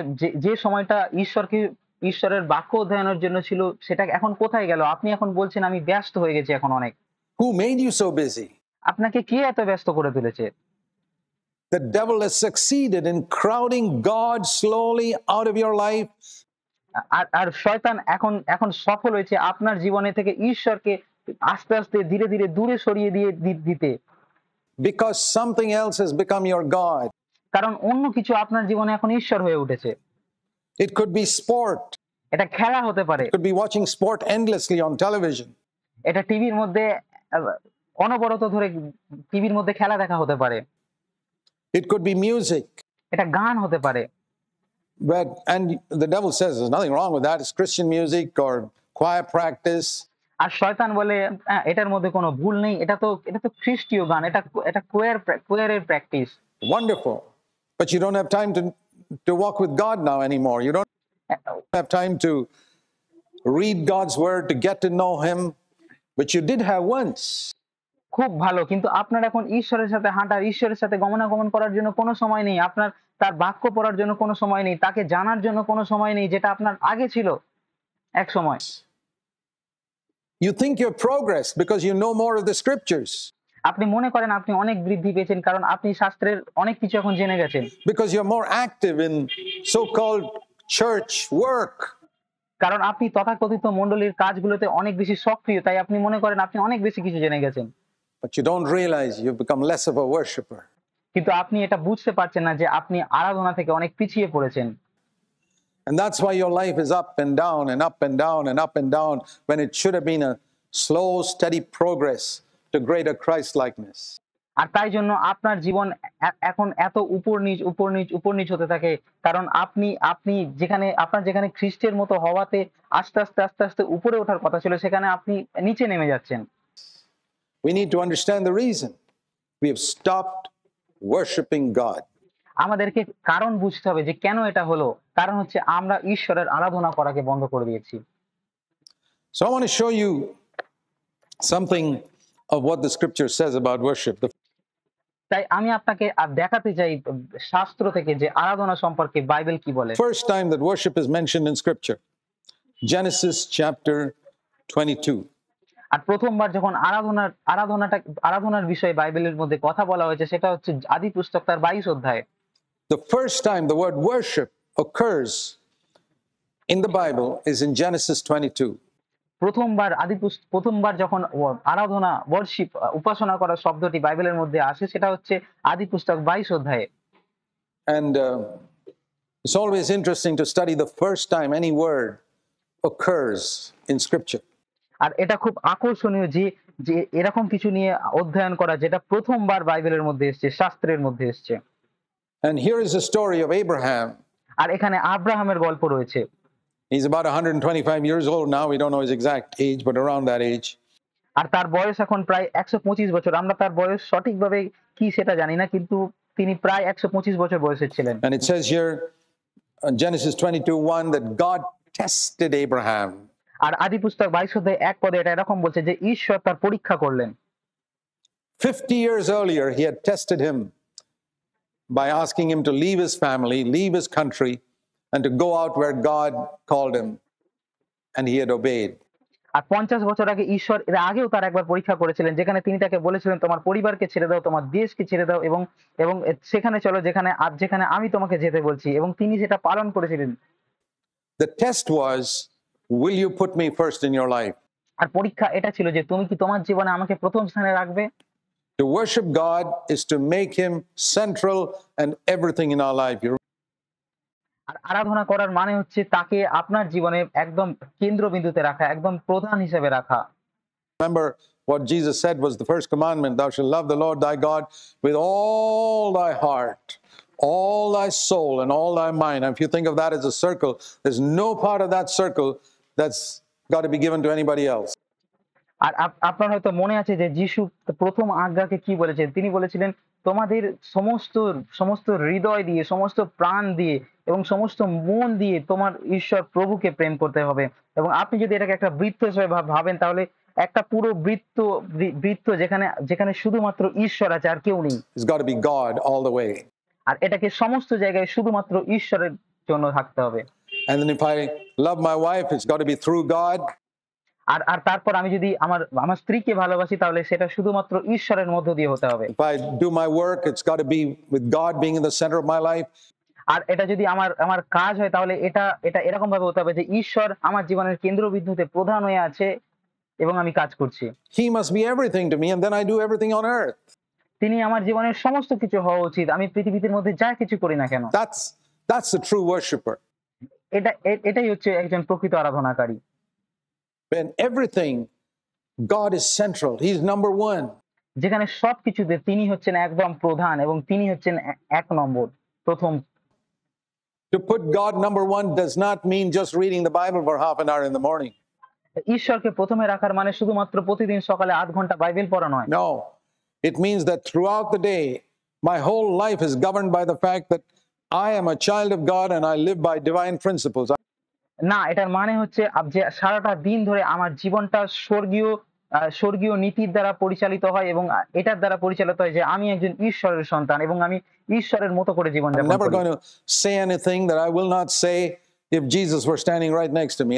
যে সময়টা ঈশ্বরের বাক্য অধ্যয়নের জন্য ছিল সেটা এখন কোথায় গেল? আপনি এখন বলছেন আমি ব্যস্ত হয়ে গেছি এখন অনেক। Who made you so busy? আপনাকে কে এত ব্যস্ত করে তুলেছে? The devil has succeeded in crowding God slowly out of your life. আর শয়তান এখন সফল হয়েছে আপনার জীবনে থেকে ঈশ্বরকে আস্তে আস্তে ধীরে ধীরে দূরে সরিয়ে দিতে। Because something else has become your God. কারণ অন্য কিছু আপনার জীবনে এখন ঈশ্বর হয়ে উঠেছে। It could be sport. এটা খেলা হতে পারে। It could be watching sport endlessly on television. এটা টিভির মধ্যে অনবরত ধরে টিভির মধ্যে খেলা দেখা হতে পারে। It could be music. এটা গান হতে পারে। And the devil says there's nothing wrong with that. It's Christian music or choir practice. আর শয়তান বলে এটার মধ্যে কোনো ভুল নেই, এটা তো খ্রিস্টীয় গান, এটা কোয়ারের practice. Wonderful. But you don't have time to walk with God now anymore. You don't have time to read God's word, to get to know him, which you did have once. খুব ভালো, কিন্তু আপনার এখন ঈশ্বরের সাথে হাঁটার, ঈশ্বরের সাথে গমনাগমন করার জন্য কোনো সময় নেই, আপনার তার বাক্য পড়ার জন্য কোনো সময় নেই, তাকে জানার জন্য কোনো সময় নেই, যেটা আপনার আগে ছিল এক সময়। You think you're progressed because you know more of the scriptures. আপনি মনে করেন আপনি অনেক বৃদ্ধি পেয়েছেন কারণ আপনি শাস্ত্রের অনেক কিছু এখন জেনে গেছেন। Because you're more active in so-called church work. কারণ আপনি তথাকথিত মণ্ডলীর কাজগুলোতে অনেক বেশি সক্রিয়, তাই আপনি মনে করেন আপনি অনেক বেশি কিছু জেনে গেছেন। But you don't realize you've become less of a worshiper. কিন্তু আপনি এটা বুঝতে পারছেন না যে আপনি আরাধনা থেকে অনেক পিছিয়ে পড়েছেন। And that's why your life is up and down and up and down and up and down when it should have been a slow, steady progress to greater Christ-likeness. আর তাই জন্য আপনার জীবন এখন এত উপর নিচ হতে থাকে, কারণ আপনি যেখানে খ্রিস্টের মতো হওয়াতে আস্তে আস্তে উপরে ওঠার কথা ছিল, সেখানে আপনি নিচে নেমে যাচ্ছেন। We need to understand the reason. We have stopped worshiping God. আমাদেরকে কারণ বুঝতে হবে যে কেন এটা হলো। কারণ হচ্ছে আমরা ঈশ্বরের আরাধনা করাকে বন্ধ করে দিয়েছি। So I want to show you something of what the scripture says about worship. তাই আমি আপনাকে দেখাতে চাই শাস্ত্র থেকে যে আরাধনা সম্পর্কে বাইবেল কি বলে। First time that worship is mentioned in scripture, Genesis chapter 22. আর প্রথমবার যখন আরাধনার বিষয়ে বাইবেলের মধ্যে কথা বলা হয়েছে সেটা হচ্ছে আদি পুস্তক তার 22 অধ্যায়। The first time the word worship occurs in the Bible is in Genesis 22. প্রথমবার যখন আরাধনা worship উপাসনা করার শব্দটি বাইবেলের মধ্যে আসে সেটা হচ্ছে আদি পুস্তক 22 অধ্যায়ে। And it's always interesting to study the first time any word occurs in Scripture. আর এটা খুব আকর্ষণীয় যে যে এরকম কিছু নিয়ে অধ্যয়ন করা যেটা প্রথমবার বাইবেলের মধ্যে এসেছে, শাস্ত্রের মধ্যে এসেছে। And here is the story of Abraham. আর এখানে আব্রাহামের গল্প রয়েছে। He's about 125 years old now. We don't know his exact age, but around that age. আর তার বয়স এখন প্রায় 125 বছর। আমরা তার বয়স সঠিকভাবে কি সেটা জানি না, কিন্তু তিনি প্রায় 125 বছর বয়সের ছিলেন। And it says here in Genesis 22:1 that God tested Abraham. আর আদি পুস্তক 22 অধ্যায় 1 পদে এটা এরকম বলছে যে ঈশ্বর তার পরীক্ষা করলেন। 50 years earlier, he had tested him by asking him to leave his family, leave his country, and to go out where God called him. And he had obeyed. আর 50 বছর আগে ঈশ্বর এর আগেও তার একবার পরীক্ষা করেছিলেন, যেখানে তিনি তাকে বলেছিলেন তোমার পরিবারকে ছেড়ে দাও, তোমার দেশকে ছেড়ে দাও এবং এবং সেখানে চলো যেখানে আমি তোমাকে যেতে বলছি, এবং তিনি সেটা পালন করেছিলেন। The test was, will you put me first in your life? আর পরীক্ষা এটা ছিল যে তুমি কি তোমার জীবনে আমাকে প্রথম স্থানে রাখবে? To worship God is to make him central and everything in our life. আর আরাধনা করার মানে হচ্ছে তাকে আপনার জীবনে একদম কেন্দ্রবিন্দুতে রাখা, একদম প্রধান হিসেবে রাখা। Remember what Jesus said was the first commandment, thou shalt love the Lord thy God with all thy heart, all thy soul, and all thy mind. And if you think of that as a circle, there's no part of that circle that's got to be given to anybody else. আর আপনার হয়তো মনে আছে যে যিশু প্রথম আজ্ঞাকে কি বলেছেন? তিনি বলেছিলেন তোমাদের সমস্ত হৃদয় দিয়ে, সমস্ত প্রাণ দিয়ে এবং সমস্ত মন দিয়ে তোমার ঈশ্বর প্রভুকে প্রেম করতে হবে। এবং আপনি যদি এটাকে একটা বৃত্ত হিসেবে ভাবেন, তাহলে একটা পুরো বৃত্ত যেখানে শুধুমাত্র ঈশ্বর আছে আর কেউ নেই। It's got to be God all the way. আর এটাকে সমস্ত জায়গায় শুধুমাত্র ঈশ্বরের জন্য থাকতে হবে। And then if I love my wife, it's got to be through God. আর তারপর আমি যদি আমার স্ত্রীকে ভালোবাসি, তাহলে সেটা শুধুমাত্র ঈশ্বরের মধ্য দিয়ে হতে হবে। If I do my work, it's got to be with God being in the center of my life. আর এটা যদি আমার কাজ হয়, তাহলে এটা এরকম ভাবে হতে হবে যে ঈশ্বর আমার জীবনের কেন্দ্রবিন্দুতে প্রধান হয়ে আছে এবং আমি কাজ করছি। He must be everything to me, and then I do everything on earth. তিনি আমার জীবনের সমস্ত কিছু হওয়া উচিত, আমি পৃথিবীর মধ্যে যা কিছু করি না কেন। That's the true worshipper. এটাই হচ্ছে একজন প্রকৃত আরাধনাকারী। When everything, God is central. He's number one. যেখানে সবকিছুতে তিনি হচ্ছেন একদম প্রধান এবং তিনি হচ্ছেন এক নম্বর, প্রথম। To put God number one does not mean just reading the Bible for half an hour in the morning. ঈশ্বরকে প্রথমে রাখার মানে শুধুমাত্র প্রতিদিন সকালে 8 ঘন্টা বাইবেল পড়া নয়। No, it means that throughout the day, my whole life is governed by the fact that I am a child of God and I live by divine principles. না, এটার মানে হচ্ছে যে সারাটা দিন ধরে আমার জীবনটা স্বর্গীয় নীতির দ্বারা পরিচালিত হয় এবং এটার দ্বারা পরিচালিত হয় যে আমি একজন ঈশ্বরের সন্তান এবং আমি ঈশ্বরের মতো করে জীবন যাপন I'm never করি। going to say anything that I will not say if Jesus were standing right next to me.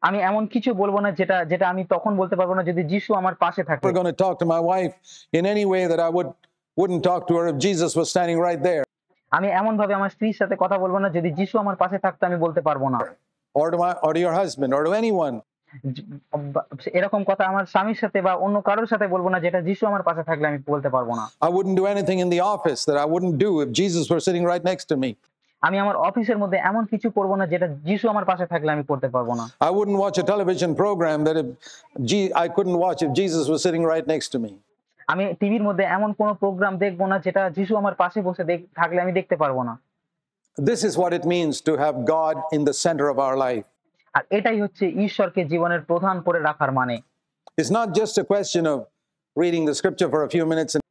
আমি এমন কিছু বলবো না যেটা আমি তখন বলতে পারবো না যদি যিশু আমার পাশে থাকে। Never going to talk to my wife in any way that I wouldn't talk to her if Jesus was standing right there. আমি এমন ভাবে আমার স্ত্রীর সাথে কথা বলবো না যদি যিশু আমার পাশে থাকতো, আমি বলতে পারবো না। Or to your husband or to anyone. এরকম কথা আমার স্বামীর সাথে বা অন্য কারোর সাথে বলবো না যেটা যিশু আমার পাশে থাকলে আমি বলতে পারবো না। I wouldn't do anything in the office that I wouldn't do if Jesus were sitting right next to me. আমি আমার অফিসের মধ্যে এমন কিছু করব না যেটা যিশু আমার পাশে থাকলে আমি করতে পারবো না। I wouldn't watch a television program that I couldn't watch if Jesus was sitting right next to me. আমি টিভির মধ্যে এমন কোন প্রোগ্রাম দেখবো না যেটা যিশু আমার পাশে বসে থাকলে আমি দেখতে পারবো না। This is what it means to have God in the center of our life. আর এটাই হচ্ছে ঈশ্বরকে জীবনের প্রধান করে রাখার মানে। It's not just a question of reading the scripture for a few minutes and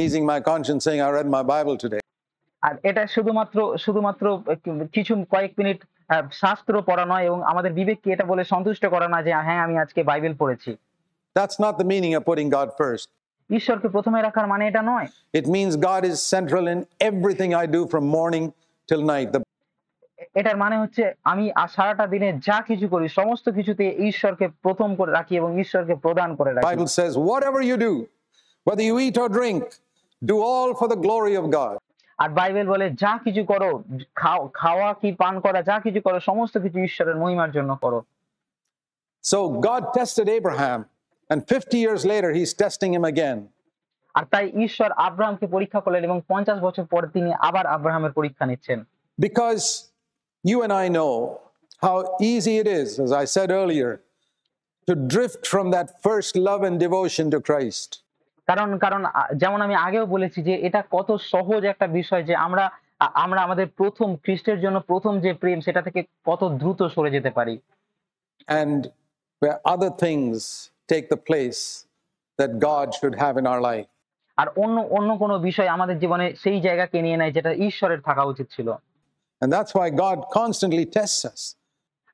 easing my conscience saying I read my Bible today. আর এটা শুধুমাত্র কিছু কয়েক মিনিট শাস্ত্র পড়া নয় এবং আমাদের বিবেককে এটা বলে সন্তুষ্ট করা না যে হ্যাঁ আমি আজকে বাইবেল পড়েছি। That's not the meaning of putting God first. ঈশ্বরকে প্রথমে রাখার মানে এটা নয়। It means God is central in everything I do from morning till night. এটার মানে হচ্ছে আমি সারাটা দিনে যা কিছু করি সমস্ত কিছুতে ঈশ্বরকে প্রথম করে রাখি এবং ঈশ্বরকে প্রদান করে রাখি। Bible says whatever you do, whether you eat or drink, do all for the glory of God. আর বাইবেল বলে যা কিছু করো, খাওয়া কি পান করা, যা কিছু করো সমস্ত কিছু ঈশ্বরের মহিমার জন্য করো। So God tested Abraham, and 50 years later, he's testing him again. আর তাই ঈশ্বর আব্রাহামকে পরীক্ষা করলেন এবং 50 বছর পরে তিনি আবার আব্রাহামের পরীক্ষা নিচ্ছেন। Because you and I know how easy it is, as I said earlier, to drift from that first love and devotion to Christ. কারণ কারণ যেমন আমি আগেও বলেছি যে এটা কত সহজ একটা বিষয় যে আমরা আমরা আমাদের প্রথম খ্রিস্টের জন্য প্রথম যে প্রেম সেটা থেকে কত দ্রুত সরে যেতে পারি। And where other things take the place that God should have in our life. আর অন্য অন্য কোনো বিষয় আমাদের জীবনে সেই জায়গাকে নিয়ে নেয় যেটা ঈশ্বরের থাকা উচিত ছিল। And that's why God constantly tests us.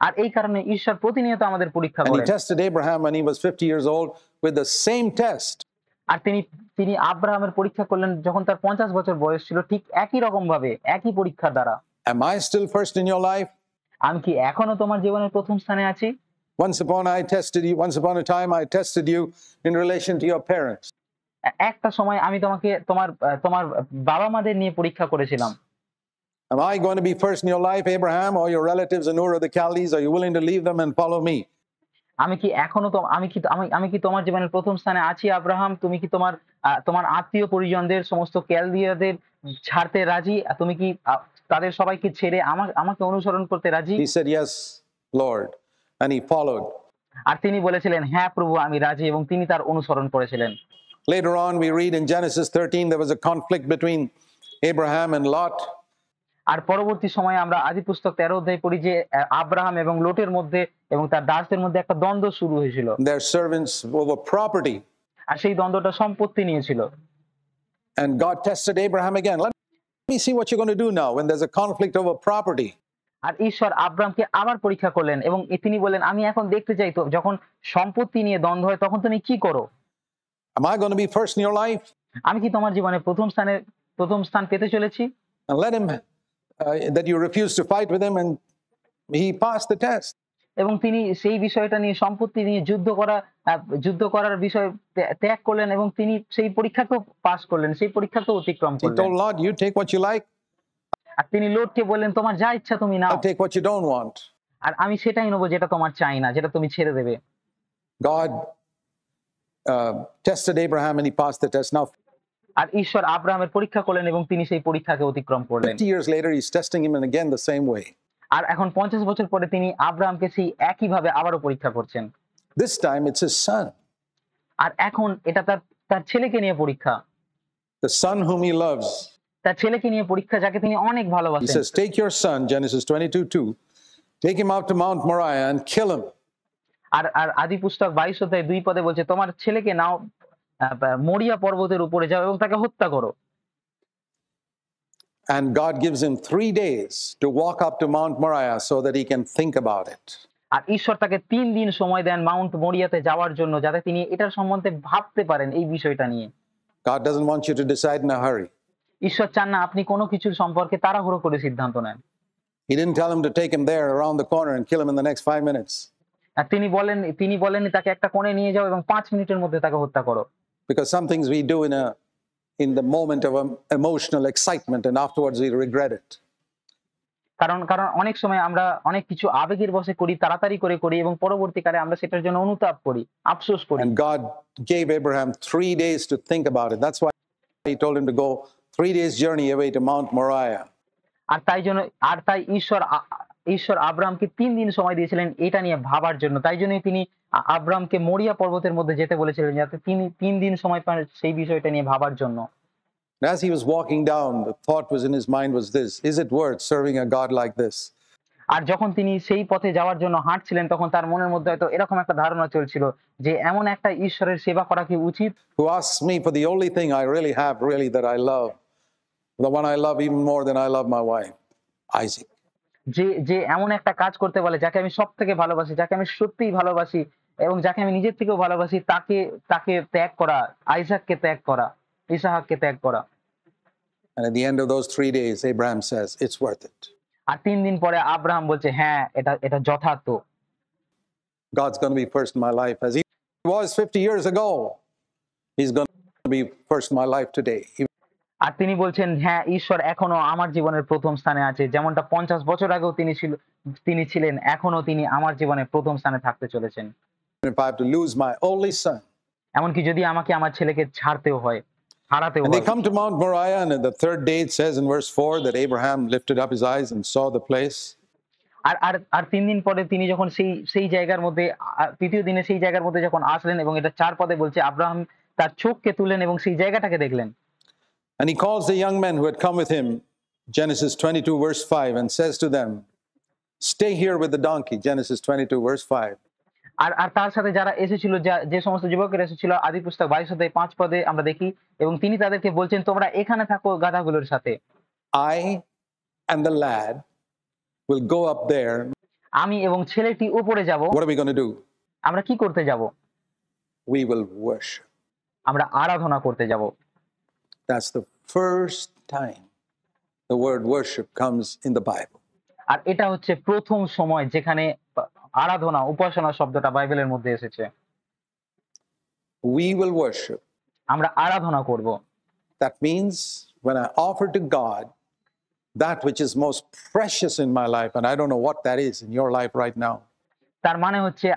আর এই কারণে ঈশ্বর প্রতিনিয়ত আমাদের পরীক্ষা And he করেন। tested Abraham when he was 50 years old with the same test. আর তিনি আব্রাহামের পরীক্ষা করলেন যখন তার 50 বছর বয়স ছিল, ঠিক একই রকম ভাবে একই পরীক্ষার দ্বারা। Am I still first in your life? আমি কি এখনো তোমার জীবনের প্রথম স্থানে আছি? Once upon a time I tested you in relation to your parents. একটা সময় আমি তোমাকে তোমার বাবা মাদের নিয়ে পরীক্ষা করেছিলাম। Am I going to be first in your life, Abraham, or your relatives in Ur of the Chaldees? Are you willing to leave them and follow me? আমি কি এখনো আমি কি তোমার জীবনের প্রথম স্থানে আছি আব্রাহাম? তুমি কি তোমার আত্মীয় পরিজনদের সমস্ত ক্যালদিয়াদের ছাড়তে রাজি? তুমি কি তাদের সবাইকে ছেড়ে আমাকে অনুসরণ করতে রাজি? He said, yes, Lord. And he followed. আর তিনি বলেছিলেন, হ্যাঁ প্রভু আমি রাজি, এবং তিনি তার অনুসরণ করেছিলেন। Later on, we read in Genesis 13, there was a conflict between Abraham and Lot. আর পরবর্তী সময়ে আমরা আদি পুস্তক 13 অধ্যায়ে পড়ি যে আব্রাহাম এবং লোটের মধ্যে এবং তার দাসদের মধ্যে একটা দ্বন্দ্ব শুরু হয়েছিল। Their servants over property. আর সেই দ্বন্দ্বটা সম্পত্তি নিয়েছিল। And God tested Abraham again. Let me see what you're going to do now when there's a conflict over property. আর ঈশ্বর আব্রাহামকে আবার পরীক্ষা করলেন এবং তিনি বললেন, আমি এখন দেখতে চাই তো যখন সম্পত্তি নিয়ে দ্বন্দ্ব হয় তখন তুমি কি করো? Am I going to be first in your life? আমি কি তোমার জীবনে প্রথম স্থান পেতে চলেছি? And let him that you refuse to fight with him, and he passed the test. এবং তিনি সেই বিষয়টা নিয়ে সম্পত্তি নিয়ে যুদ্ধ করার বিষয় ত্যাগ করলেন এবং তিনি সেই পরীক্ষাকেও পাস করলেন, সেই পরীক্ষাকেও অতিক্রম He করলেন। told Lot, you take what you like, আর তিনি লোটকে বললেন, তোমার যা ইচ্ছা তুমি নাও, I'll take what you don't want. আর আমি সেটাই নেবো যেটা তোমার চাই না, যেটা তুমি ছেড়ে দেবে। God tested Abraham and he passed the test. Now, আর ঈশ্বর আব্রাহামের পরীক্ষা করলেন এবং তিনি সেই পরীক্ষাকে অতিক্রম করলেন। 50 years later, he's testing him and again the same way. আর এখন 50 বছর পরে তিনি আব্রাহামকে সেই একইভাবে আবারও পরীক্ষা করছেন। This time it's his son, আর এখন এটা তার ছেলেকে নিয়ে পরীক্ষা। the son whom he loves. তার ছেলেকে নিয়ে পরীক্ষা যাকে তিনি অনেক He ভালোবাসেন। says, take your son, Genesis 22:2, take him out to Mount Moriah and kill him. আর আদি পুস্তক 22 অধ্যায় 2 পদে বলছে, তোমার ছেলেকে নাও, মরিয়া পর্বতের উপরে যাও এবং তাকে হত্যা করো। And God gives him 3 days to walk up to Mount Moriah so that he can think about it. আর ঈশ্বর তাকে 3 দিন সময় দেন মাউন্ট মরিয়াতে যাওয়ার জন্য, যাতে তিনি এটার সম্বন্ধে ভাবতে পারেন এই বিষয়টা নিয়ে। God doesn't want you to decide in a hurry. ঈশ্বর চান না আপনি কোনো কিছুর সম্পর্কে তাড়াহুড়ো করে সিদ্ধান্ত নেন। He didn't tell him to take him there around the corner and kill him in the next 5 minutes. আর তিনি বলেন তাকে একটা কোণে নিয়ে যাও এবং 5 মিনিটের মধ্যে তাকে হত্যা করো। Because some things we do in the moment of emotional excitement and afterwards we regret it. কারণ অনেক সময় আমরা অনেক কিছু আবেগের বশে করি, তাড়াতাড়ি করে করি এবং পরবর্তীকালে আমরা সেটার জন্য অনুতাপ করি, আফসোস করি। And God gave Abraham 3 days to think about it. That's why he told him to go 3 days journey away to Mount Moriah. আর তাই ঈশ্বর আব্রাহামকে 3 দিন সময় দিয়েছিলেন এটা নিয়ে ভাবার জন্য। তাই জন্যই তিনি আব্রাহামকে মরিয়া পর্বতের মধ্যে যেতে বলেছিলেন, যাতে তিনি 3 দিন সময় পান সেই বিষয়টা নিয়ে ভাবার জন্য। And as he was walking down, the thought was in his mind was this: is it worth serving a God like this? আর যখন তিনি সেই পথে যাওয়ার জন্য হাঁটছিলেন তখন তার মনের মধ্যে হয়তো এরকম একটা ধারণা চলছিল যে এমন একটা ঈশ্বরের সেবা করা কি উচিত? Who asks me for the only thing I really have that I love, the one I love even more than I love my wife, Isaac. যে এমন একটা কাজ করতে বলে যাকে আমি সবথেকে ভালোবাসি, যাকে আমি সত্যিই ভালোবাসি এবং যাকে আমি নিজের থেকেও ভালোবাসি, তাকে ত্যাগ করা, ইসাহাককে ত্যাগ করা। And at the end of those 3 days, Abraham says, it's worth it. আর 3 দিন পরে আব্রাহাম বলছে, হ্যাঁ এটা যথার্থ। God's going to be first in my life as he was 50 years ago. He's going to be first in my life today. আর তিনি বলছেন, হ্যাঁ, ঈশ্বর এখনো আমার জীবনের প্রথম স্থানে আছে। যেমনটা ৫০ বছর আগেও তিনি ছিলেন, এখনো তিনি আমার জীবনে প্রথম স্থানে থাকতে চলেছেন। If I have to lose my only son. এমনকি যদি আমাকে আমার ছেলেকে ছাড়তেও হয়, হারাতেও And they হয়। come to Mount Moriah, and the third day it says in verse 4 that Abraham lifted up his eyes and saw the place. আর আর আর ৩ দিন পরে তিনি যখন সেই জায়গার মধ্যে ৩য় দিনে সেই জায়গার মধ্যে যখন আসলেন এবং এটা ৪ পদে বলছে আব্রাহাম তার চোখকে তুললেন এবং সেই জায়গাটাকে দেখলেন। And he calls the young men who had come with him, Genesis 22, verse 5, and says to them, stay here with the donkey, Genesis 22, verse 5. আর আর তার সাথে যারা এসেছিল, যে সমস্ত যুবকেরা এসেছিল, আদি পুস্তক 22 অধ্যায় ৫ পদে আমরা দেখি, এবং তিনি তাদেরকে বলছেন তোমরা এখানে থাকো গাধাগুলোর সাথে। I and the lad will go up there. আমি এবং ছেলেটি উপরে যাব। What are we going to do? আমরা কি করতে যাব? We will worship. আমরা আরাধনা করতে যাব। That's the first time the word worship comes in the Bible. আর এটা হচ্ছে প্রথম সময় যেখানে আরাধনা, উপাসনা শব্দটা বাইবেলের মধ্যে এসেছে। We will worship. আমরা আরাধনা করব। That means when I offer to God that which is most precious in my life, and I don't know what that is in your life right now. তার মানে হচ্ছে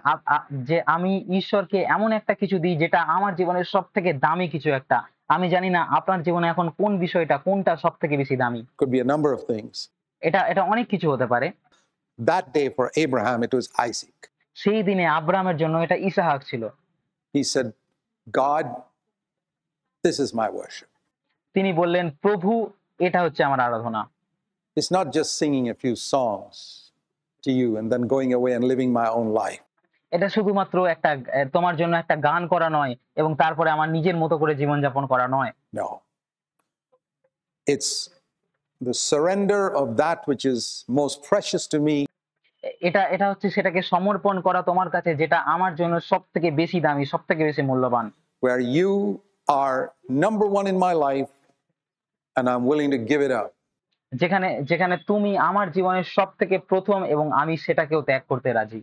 যে আমি ঈশ্বরকে এমন একটা কিছু দিই যেটা আমার জীবনের সবথেকে দামি কিছু একটা। আমি জানি না আপনার জীবনে এখন কোন বিষয়টা, কোনটা সবথেকে বেশি দামি। Could be a number of things. এটা অনেক কিছু হতে পারে। That day for Abraham, it was Isaac. সেই দিনে আব্রাহামের জন্য এটা ইসাহাক ছিল। He said, God, this is my worship. তিনি বললেন, প্রভু, এটা হচ্ছে আমার আরাধনা। It's not just singing a few songs to you and then going away and living my own life. এটা শুধুমাত্র তোমার জন্য একটা গান করা নয় এবং তারপরে আমার নিজের মতো করে জীবনযাপন করা নয়। No. It's the surrender of that which is most precious to me. এটা হচ্ছে সেটাকে সমর্পণ করা তোমার কাছে, যেটা আমার জন্য সবথেকে বেশি দামি, সবথেকে বেশি মূল্যবান। Where you are number one in my life and I'm willing to give it up. যেখানে তুমি আমার জীবনের সবথেকে প্রথম এবং আমি সেটাকেও ত্যাগ করতে রাজি।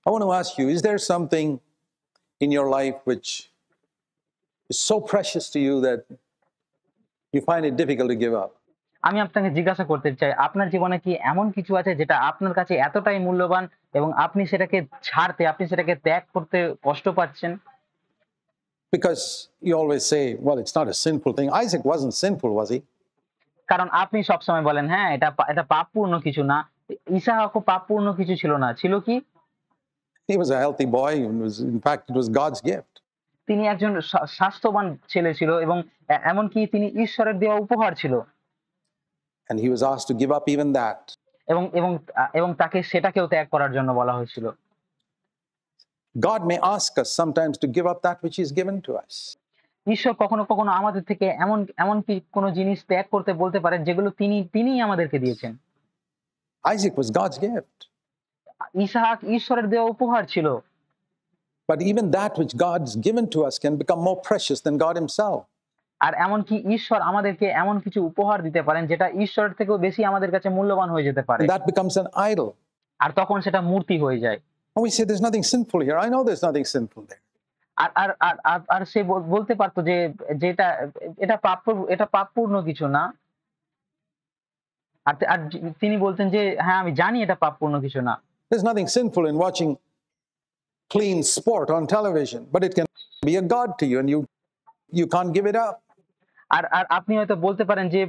I want to ask you, is there something in your life which is so precious to you that you find it difficult to give up? আমি আপনাকে জিজ্ঞাসা করতে চাই, আপনার জীবনে কি এমন কিছু আছে যেটা আপনার কাছে এতটাই মূল্যবান এবং আপনি সেটাকে সেটাকে ত্যাগ করতে কষ্ট পাচ্ছেন? Because you always say, well, it's not a sinful thing. Isaac wasn't sinful, was he? কারণ আপনি সবসময় বলেন, হ্যাঁ, এটা পাপপূর্ণ কিছু না। ইসাহাকও পাপপূর্ণ কিছু ছিল না। ছিল কি? He was a healthy boy. In fact, it was God's gift. তিনি একজন স্বাস্থ্যবান ছেলে ছিল এবং এমনকি তিনি ঈশ্বরের দেওয়া উপহার ছিল। And he was asked to give up even that. এবং তাকে সেটাকেও ত্যাগ করার জন্য বলা হয়েছিল। God may ask us sometimes to give up that which He's given to us. ঈশ্বর কখনো কখনো আমাদের থেকে এমন কি কোনো জিনিস ত্যাগ করতে বলতে পারেন যেগুলো তিনিই আমাদেরকে দিয়েছেন। Isaac was God's gift. Isahak ঈশ্বরের দেওয়া উপহার ছিল। But even that which God's given to us can become more precious than God Himself. আর এমনকি ঈশ্বর আমাদেরকে এমন কিছু উপহার দিতে পারেন যেটা ঈশ্বরের থেকেও বেশি আমাদের কাছে মূল্যবান হয়ে যেতে পারে। And that becomes an idol. আর তখন সেটা মূর্তি হয়ে যায়। And we say there's nothing sinful here. I know there's nothing sinful there. আর আর আর আর আর সে বলতে পারতো যে এটা পাপপূর্ণ কিছু না। আর আর তিনি বলতেন যে হ্যাঁ, আমি জানি এটা পাপপূর্ণ কিছু না। There's nothing sinful in watching clean sport on television, but it can be a god to you and you can't give it up. আর আর আপনি হয়তো বলতে পারেন যে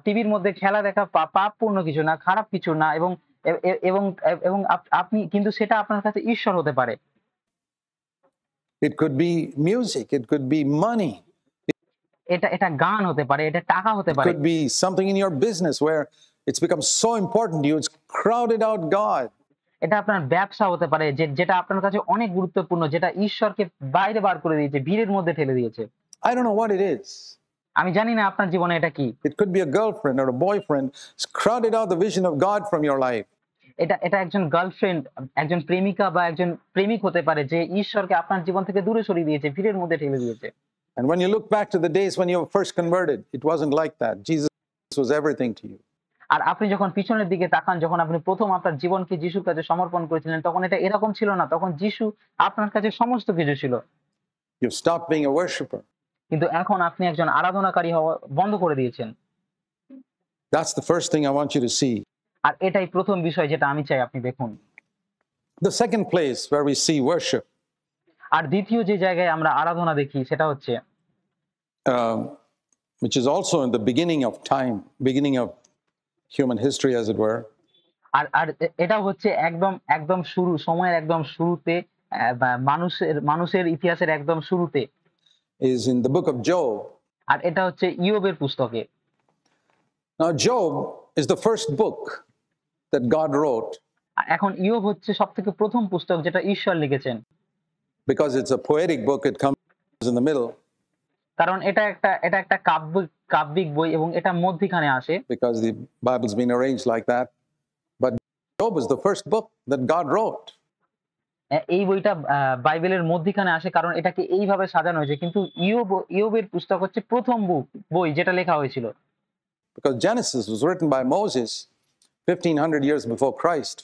টিভির মধ্যে খেলা দেখা পাপপূর্ণ কিছু না, খারাপ কিছু না, এবং এবং এবং আপনি কিন্তু সেটা আপনার কাছে ঈশ্বর হতে পারে। It could be music, it could be money. এটা গান হতে পারে, এটা টাকা হতে It পারে। could be something in your business where it's become so important to you, it's crowded out God. এটা আপনার ব্যবসা হতে পারে যেটা আপনার কাছে অনেক গুরুত্বপূর্ণ, যেটা ঈশ্বরকে বাইরে বার করে দিয়েছে, ভিড়ের মধ্যে ঠেলে দিয়েছে। I don't know what it is. আমি জানি না আপনার জীবনে এটা কি। It could be a girlfriend or a boyfriend. It's crowded out the vision of God from your life. এটা একজন গার্লফ্রেন্ড, একজন প্রেমিকা বা একজন প্রেমিক হতে পারে যে ঈশ্বরকে আপনার জীবন থেকে দূরে সরিয়ে দিয়েছে, ভিড়ের মধ্যে ঠেলে দিয়েছে। And when you look back to the days when you were first converted, it wasn't like that. Jesus was everything to you. আর আপনি যখন পিছনের দিকে তাকান, যখন আপনি প্রথম আপনার জীবনকে যিশুর কাছে সমর্পণ করেছিলেন, তখন এটা এরকম ছিল না। তখন যিশু আপনার কাছে সমস্ত কিছু ছিল। You've stopped being a worshiper. কিন্তু এখন আপনি একজন আরাধনাকারী হওয়া বন্ধ করে দিয়েছেন। That's the first thing I want you to see. আর এটাই প্রথম বিষয় যেটা আমি চাই আপনি দেখুন। The second place where we see worship, আর দ্বিতীয় যে জায়গায় আমরা আরাধনা দেখি সেটা হচ্ছে um, which is also in the beginning of time, beginning of human history, as it were, আর আর এটা হচ্ছে একদম একদম শুরু সময়ের একদম শুরুতে বা মানুষের ইতিহাসের একদম শুরুতে is in the book of Job. আর এটা হচ্ছে ইয়োবের পুস্তকে। Now, Job is the first book that God wrote এখন ইয়োব হচ্ছে সবথেকে প্রথম পুস্তক যেটা ঈশ্বর লিখেছেন। because it's a poetic book. It comes in the middle কারণ এটা একটা কাব্যিক বই এবং এটা মধ্যিখানে আসে। because the Bible's been arranged like that. But Job is the first book that God wrote. এই বইটা বাইবেলের মধ্যিখানে আসে কারণ এটাকে এইভাবে সাজানো হয়েছে। কিন্তু ইয়োবের পুস্তক হচ্ছে প্রথম বই যেটা লেখা হয়েছিল। Because Genesis was written by Moses 1500 years before Christ.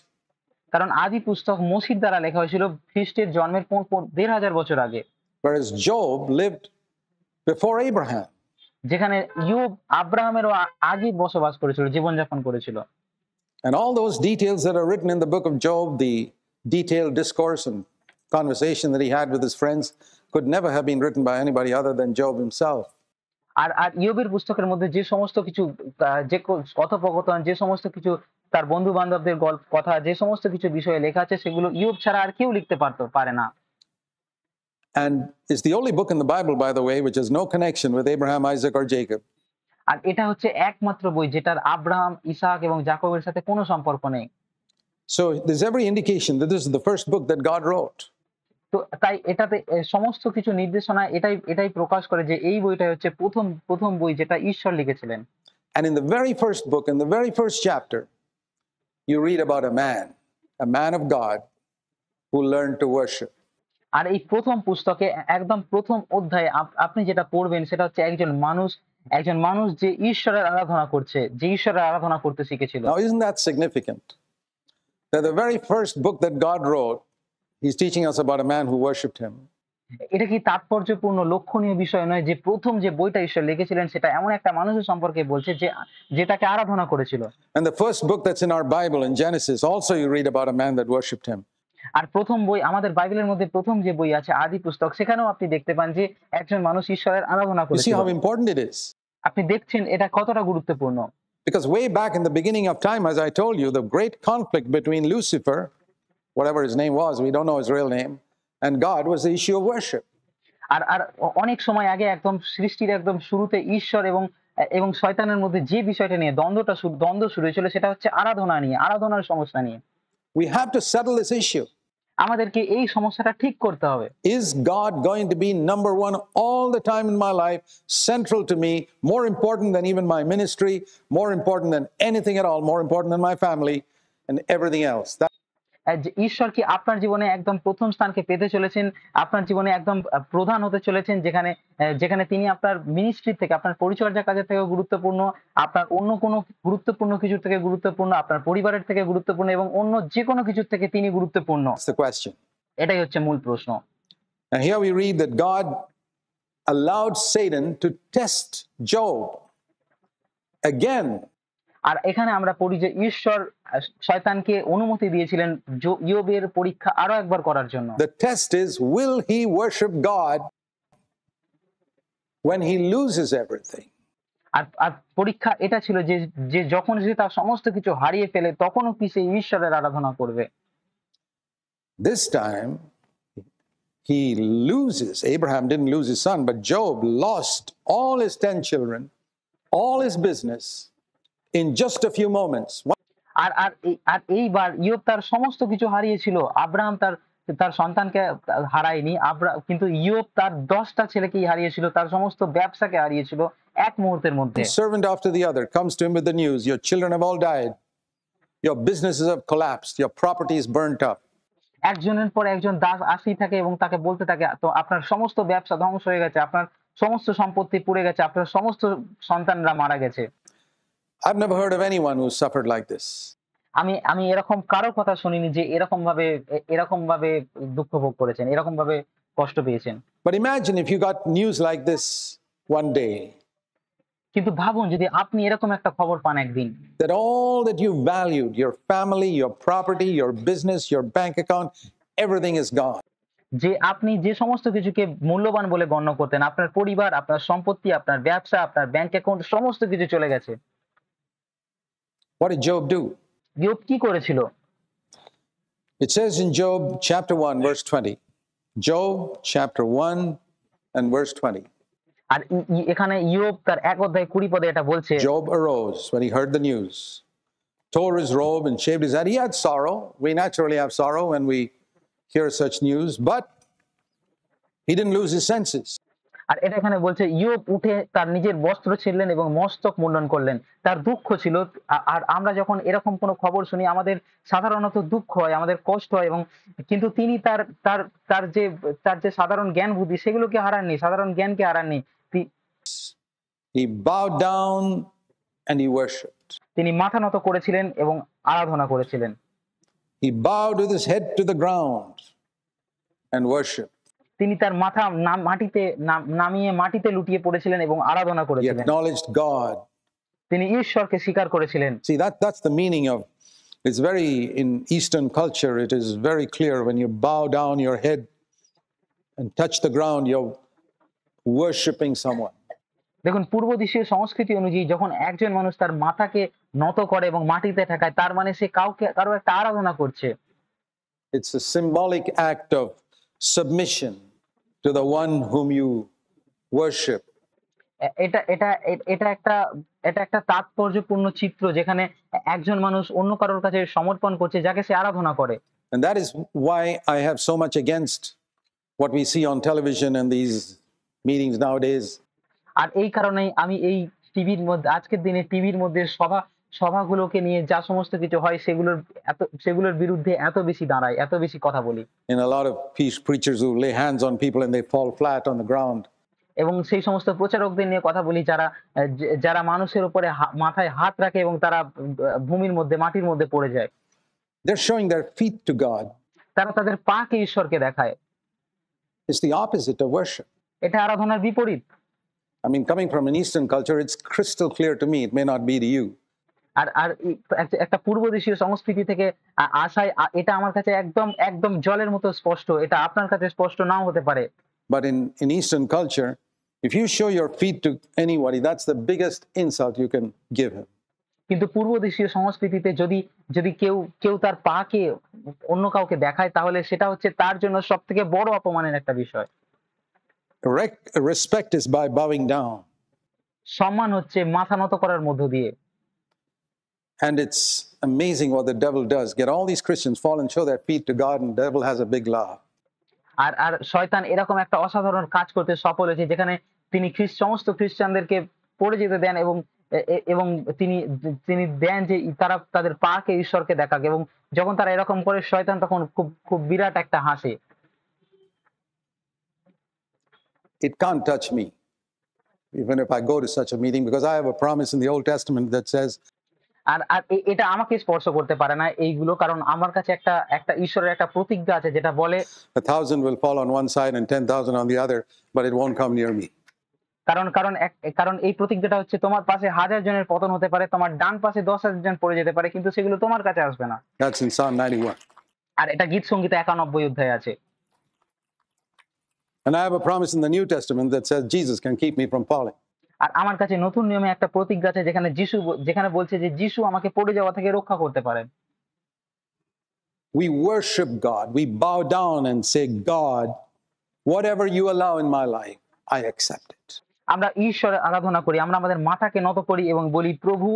কারণ আদি পুস্তক মোশির দ্বারা লেখা হয়েছিল খ্রিস্টের জন্মের ১৫০০ বছর আগে। Whereas Job lived before Abraham. যেখানে ইয়োব আব্রাহামেরও আগে বসবাস করেছিল, জীবনযাপন করেছিল। And all those details that are written in the book of Job, the detailed discourse and conversation that he had with his friends, could never have been written by anybody other than Job himself. আর আর ইয়োবের পুস্তকের মধ্যে যে সমস্ত কিছু কথোপকথন, যে সমস্ত কিছু তার বন্ধু বান্ধবদের কথা, যে সমস্ত কিছু বিষয়ে লেখা আছে সেগুলো ইয়োব ছাড়া আর কেউ লিখতে পারে না। And it's the only book in the Bible, by the way, which has no connection with Abraham, Isaac, or Jacob. আর এটা হচ্ছে একমাত্র বই যেটার আব্রাহাম, ইসাক এবং যাকবের সাথে কোনো সম্পর্ক নেই। So there's every indication that this is the first book that God wrote. তো তাই এটাতে সমস্ত কিছু নির্দেশনা এটাই প্রকাশ করে যে এই বইটাই হচ্ছে প্রথম বই যেটা ঈশ্বর লিখেছিলেন। And in the very first book, in the very first chapter, you read about a man of God who learned to worship. আর এই প্রথম পুস্তকে একদম প্রথম অধ্যায়ে আপনি যেটা পড়বেন সেটা হচ্ছে একজন মানুষ যে ঈশ্বরের আরাধনা করছে, যে ঈশ্বরের আরাধনা করতে শিখেছিল। Now, isn't that significant? That the very first book that God wrote, he's teaching us about a man who worshiped him. এটা কি তাৎপর্যপূর্ণ লক্ষণীয় বিষয় নয় যে প্রথম যে বইটা ঈশ্বর লিখেছিলেন সেটা এমন একটা মানুষের সম্পর্কে বলছে যে তাকে আরাধনা করেছিল। And the first book that's in our Bible, in Genesis, also you read about a man that worshiped him. আর প্রথম বই আমাদের বাইবেলের মধ্যে প্রথম যে বই আছে আদি পুস্তক, সেখানেও আপনি দেখতে পান যে একজন মানুষ ঈশ্বরের আরাধনা You see করেছিল। how important it is? আপনি দেখছেন এটা কতটা গুরুত্বপূর্ণ। Because way back in the beginning of time, as I told you, the great conflict between Lucifer, whatever his name was, we don't know his real name, and God was the issue of worship. আর আর অনেক সময় আগে একদম সৃষ্টির একদম শুরুতে ঈশ্বর এবং শয়তানের মধ্যে যে বিষয়টা নিয়ে দ্বন্দ্ব শুরু হয়েছিল সেটা হচ্ছে আরাধনার সমস্যা নিয়ে। We have to settle this issue. আমাদেরকে এই সমস্যাটা ঠিক করতে হবে। Is God going to be number one all the time in my life, central to me, more important than even my ministry, more important than anything at all, more important than my family and everything else? যে ঈশ্বর কি আপনার জীবনে একদম প্রথম স্থানকে পেতে চলেছেন, আপনার জীবনে একদম প্রধান হতে চলেছেন, যেখানে তিনি আপনার মিনিস্ট্রি থেকে, আপনার পরিচর্যা কাজের থেকেও গুরুত্বপূর্ণ, আপনার অন্য কোনো গুরুত্বপূর্ণ কিছুর থেকে গুরুত্বপূর্ণ, আপনার পরিবারের থেকে গুরুত্বপূর্ণ এবং অন্য যে কোনো কিছুর থেকে তিনি গুরুত্বপূর্ণ। That's the question. এটাই হচ্ছে মূল প্রশ্ন। And here we read that God allowed Satan to test Job again. আর এখানে আমরা পড়ি যে ঈশ্বর শয়তানকে অনুমতি দিয়েছিলেন ইয়োবের পরীক্ষা আরো একবার করার জন্য। The test is, will he worship God when he loses everything? আর পরীক্ষা এটা ছিল যে যখন সে তার সমস্ত কিছু হারিয়ে ফেলে তখনও কি সে ঈশ্বরের আরাধনা করবে। This time he loses. Abraham didn't lose his son, but Job lost all his 10 children, all his business in just a few moments. আর এইবার ইয়োব তার সমস্ত কিছু হারিয়েছিল। আব্রাহাম তার সন্তানকে হারায়নি, কিন্তু ইয়োব তার 10টা ছেলেকেই হারিয়েছিল, তার সমস্ত ব্যবসাকে হারিয়েছিল এক মুহূর্তের মধ্যে। One servant after the other comes to him with the news, your children have all died, your businesses have collapsed, your property is burnt up. একজনের পর একজন দাস আসতেই থাকে এবং তাকে বলতে থাকে, তো আপনার সমস্ত ব্যবসা ধ্বংস হয়ে গেছে, আপনার সমস্ত সম্পত্তি পুড়ে গেছে, আপনার সমস্ত সন্তানরা মারা গেছে। I've never heard of anyone who suffered like this. আমি এরকম কারো কথা শুনিনি যে এরকম ভাবে দুঃখ ভোগ করেছেন, এরকম ভাবে কষ্ট পেয়েছেন। But imagine if you got news like this one day, কিন্তু ভাবুন যদি আপনি এরকম একটা খবর পান একদিন that all that you valued, your family, your property, your business, your bank account, everything is gone. যে আপনি যে সমস্ত কিছুকে মূল্যবান বলে গণ্য করতেন, আপনার পরিবার, আপনার সম্পত্তি, আপনার ব্যবসা, আপনার ব্যাংক অ্যাকাউন্ট সমস্ত কিছু চলে গেছে। What did Job do? ইয়োব কি করেছিল? It says in Job chapter 1, verse 20. Job chapter 1 and verse 20. আর এখানে ইয়োব তার 1 অধ্যায় 20 পদে এটা বলছে, Job arose when he heard the news, tore his robe and shaved his head. He had sorrow. We naturally have sorrow when we hear such news, but he didn't lose his senses. আর এটা এখানে বলছে ইয়োব উঠে তার নিজের বস্ত্র ছিঁড়লেন এবং মস্তক মুন্ডন করলেন। তার দুঃখ ছিল। আর আমরা যখন এরকম কোনো খবর শুনি আমাদের সাধারণত দুঃখ হয়, আমাদের কষ্ট হয় এবং কিন্তু তিনি তার তার তার যে সাধারণ জ্ঞান বুদ্ধি সেগুলোকে হারাননি, সাধারণ জ্ঞানকে হারাননি। He bowed down and he worshiped. তিনি মাথা নত করেছিলেন এবং আরাধনা করেছিলেন। He bowed with his head to the ground and worshiped. তিনি তার মাথা মাটিতে নামিয়ে মাটিতে লুটিয়ে পড়েছিলেন এবং আরাধনা He করেছিলেন। acknowledged God. তিনি ঈশ্বরকে স্বীকার করেছিলেন। See, that's the meaning of, it's very, in Eastern culture, it is very clear when you bow down your head and touch the ground, you're worshiping someone. দেখুন পূর্ব দেশীয় সংস্কৃতি অনুযায়ী যখন একজন মানুষ তার মাথাকে নত করে এবং মাটিতে ঠেকায় তার মানে সে কারো একটা আরাধনা করছে। It's a symbolic act of submission to the one whom you worship. এটা এটা এটা একটা এটা একটা তাৎপর্যপূর্ণ চিত্র যেখানে একজন মানুষ অন্য কারোর কাছে সমর্পণ করছে যাকে সে আরাধনা করে। And that is why I have so much against what we see on television and these meetings nowadays. আর এই কারণেই আমি এই টিভির মধ্যে আজকের দিনে টিভির মধ্যে সভাগুলোকে নিয়ে যা সমস্ত কিছু হয় সেগুলোর বিরুদ্ধে এত বেশি দাঁড়াই, এত বেশি কথা বলি। In a lot of peace preachers who lay hands on people and they fall flat on the ground. এবং সেই সমস্ত প্রচারকদের নিয়ে কথা বলি যারা মানুষের উপরে মাথায় হাত রাখে এবং তারা ভূমির মধ্যে মাটির মধ্যে পড়ে যায়। They're showing their feet to God. তারা তাদের পাকে ঈশ্বরকে দেখায়। It's the opposite of worship. এটা আরাধনার বিপরীত। I mean, coming from an Eastern culture, it's crystal clear to me. It may not be to you. আর আর একটা পূর্ব দেশীয় সংস্কৃতি থেকে আসায় এটা আমার কাছে একদম একদম জলের মতো স্পষ্ট। এটা আপনার কাছে স্পষ্ট নাও হতে পারে। But in Eastern culture, if you show your feet to anybody, that's the biggest insult you can give him. কিন্তু পূর্ব দেশীয় সংস্কৃতিতে যদি কেউ তার পাকে অন্য কাউকে দেখায় তাহলে সেটা হচ্ছে তার জন্য সবথেকে বড় অপমানের একটা বিষয়। Respect is by bowing down. সম্মান হচ্ছে মাথা নত করার মধ্য দিয়ে। And it's amazing what the devil does. Get all these Christians fall and show their feet to God, and the devil has a big laugh. আর শয়তান এরকম একটা অসাধারণ কাজ করতে সফল হয়েছে যেখানে তিনি সমস্ত খ্রিস্টানদেরকে পড়ে যেতে দেন এবং তিনি দেন যে তারা তাদের পাকে ঈশ্বরকে দেখাক এবং যখন তারা এরকম করে শয়তান তখন খুব বিরাট একটা হাসে। It can't touch me, even if I go to such a meeting, because I have a promise in the Old Testament that says, আর এটা আমাকে স্পর্শ করতে পারে না এইগুলো, কারণ আমার কাছে একটা ঈশ্বরের একটা প্রতিজ্ঞা আছে যেটা বলে 1,000 will fall on one side and 10,000 on the other, but it won't come near me. কারণ এই প্রতিজ্ঞাটা হচ্ছে তোমার পাশে 1000 জনের পতন হতে পারে, তোমার ডান পাশে 10,000 জন পড়ে যেতে পারে, কিন্তু সেগুলো তোমার কাছে আসবে না। That's in Psalm 91. আর এটা গীত সংগীতে 91 অধ্যায়ে আছে। And I have a promise in the New Testament that says Jesus can keep me from falling. আর আমার কাছে নতুন নিয়মে একটা প্রতিজ্ঞা আছে যেখানে বলছে যে যিশু আমাকে পড়ে যাওয়া থেকে রক্ষা করতে পারেন। We worship God. We bow down and say, God, whatever you allow in my life, I accept it. আমরা ঈশ্বরের আরাধনা করি, আমরা আমাদের মাথাকে নত করি এবং বলি, প্রভু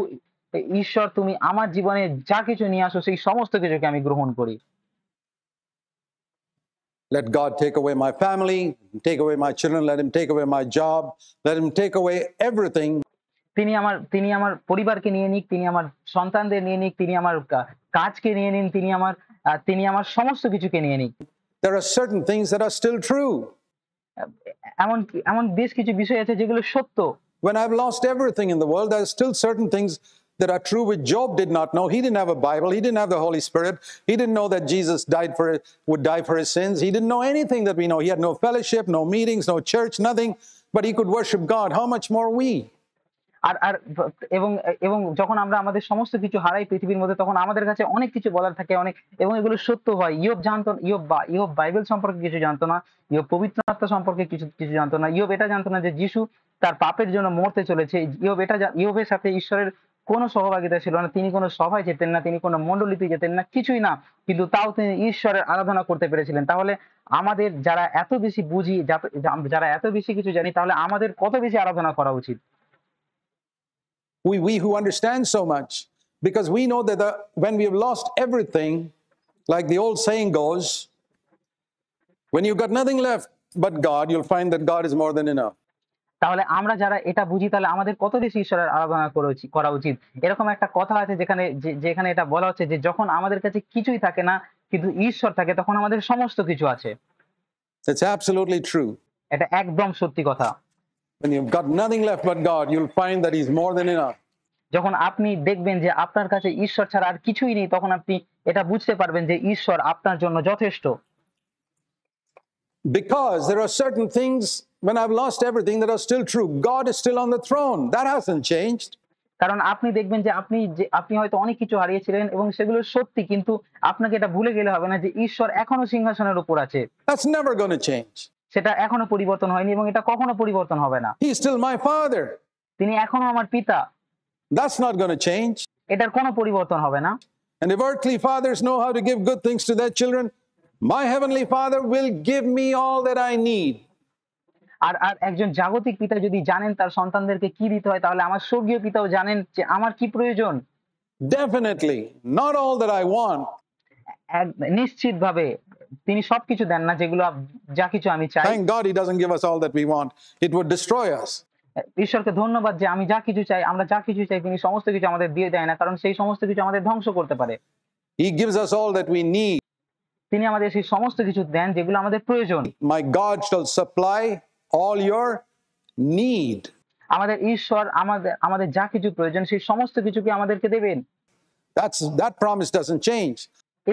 ঈশ্বর তুমি আমার জীবনে যা কিছু নিয়ে আসো সেই সমস্ত কিছুকে আমি গ্রহণ করি। Let God take away my family, take away my children, let him take away my job, let him take away everything. তিনি আমার পরিবারকে নিয়ে নিক, তিনি আমার সন্তানদের নিয়ে নিক, তিনি আমার কাজকে নিয়ে নিন, তিনি আমার সমস্ত কিছুকে নিয়ে নিক। There are certain things that are still true. এমন বেশ কিছু বিষয় আছে যেগুলো সত্য। When I've lost everything in the world, there are still certain things that are true, which Job did not know. He didn't have a Bible. He didn't have the Holy Spirit. He didn't know that Jesus would die for his sins. He didn't know anything that we know. He had no fellowship, no meetings, no church, nothing. But he could worship God. How much more we? আর আর এবং এবং যখন আমরা আমাদের সমস্ত কিছু হারাই পৃথিবীর মধ্যে, তখন আমাদের কাছে অনেক কিছু বলার থাকে, অনেক, এবং এগুলো সত্য হয়। ইয়োব বাইবেল সম্পর্কে কিছু জানতো না, ইয়োব পবিত্র আত্মা সম্পর্কে কিছু কিছু জানতো না, ইয়োব এটা জানতো না যে যিশু তার পাপের জন্য মরতে চলেছে। ইয়োবের সাথে ঈশ্বরের কোনো সহভাগিতা ছিল না, তিনি কোনো সভায় যেতেন না, তিনি কোনো মণ্ডলীতে যেতেন না, কিছুই না, কিন্তু তাও তিনি ঈশ্বরের আরাধনা করতে পেরেছিলেন। তাহলে আমাদের যারা এত বেশি বুঝি, যারা এত বেশি কিছু জানি, তাহলে আমাদের কত বেশি আরাধনা করা উচিত। We who understand so much, because we know that when we have lost everything, like the old saying goes, when you've got nothing left but God, you'll find that God is more than enough. তাহলে আমরা যারা এটা বুঝি, তাহলে আমাদের কত বেশি ঈশ্বরের আরাধনা করা উচিত। এরকম একটা কথা আছে যেখানে এটা বলা হচ্ছে যে যখন আমাদের কাছে কিছুই থাকে না কিন্তু ঈশ্বর থাকে, তখন আমাদের সমস্ত কিছু আছে। It's absolutely true. এটা একদম সত্যি কথা। When you've got nothing left but God, you'll find that He's more than enough. যখন আপনি দেখবেন যে আপনার কাছে ঈশ্বর ছাড়া আর কিছুই নেই, তখন আপনি এটা বুঝতে পারবেন যে ঈশ্বর আপনার জন্য যথেষ্ট। Because there are certain things, when I've lost everything, that are still true. God is still on the throne. That hasn't changed. কারণ আপনি দেখবেন যে আপনি হয়তো অনেক কিছু হারিয়েছিলেন এবং সেগুলো সত্যি, কিন্তু আপনাকে এটা ভুলে গেলে হবে না যে ঈশ্বর এখনো সিংহাসনের উপর আছে। That's never going to change. সেটা এখনো পরিবর্তন হয়নি এবং এটা কখনো পরিবর্তন হবে না। He's still my Father. তিনি এখনো আমার পিতা। That's not going to change. এটার কোনো পরিবর্তন হবে না। And if earthly fathers know how to give good things to their children, my heavenly Father will give me all that I need. আর একজন জাগতিক পিতা যদি জানেন তার সন্তানদেরকে কি দিতে হয়, তাহলে আমার স্বর্গীয় পিতাও জানেন যে আমার কি প্রয়োজন। Definitely, not all that I want. নিশ্চিতভাবে তিনি সবকিছু দেন না যেগুলো যা কিছু আমি চাই। Thank God He doesn't give us all that we want. It would destroy us. ঈশ্বরকে ধন্যবাদ যে আমরা যা কিছু চাই তিনি সমস্ত কিছু আমাদের দিয়ে দেয় না, কারণ সেই সমস্ত কিছু আমাদের ধ্বংস করতে পারে। He gives us all that we need. তিনি আমাদের সেই সমস্ত কিছু দেন যেগুলো আমাদের প্রয়োজন। My God shall supply all your need. আমাদের ঈশ্বর আমাদের যা কিছু প্রয়োজন সেই সমস্ত কিছুকে আমাদেরকে দেবেন। That promise doesn't change.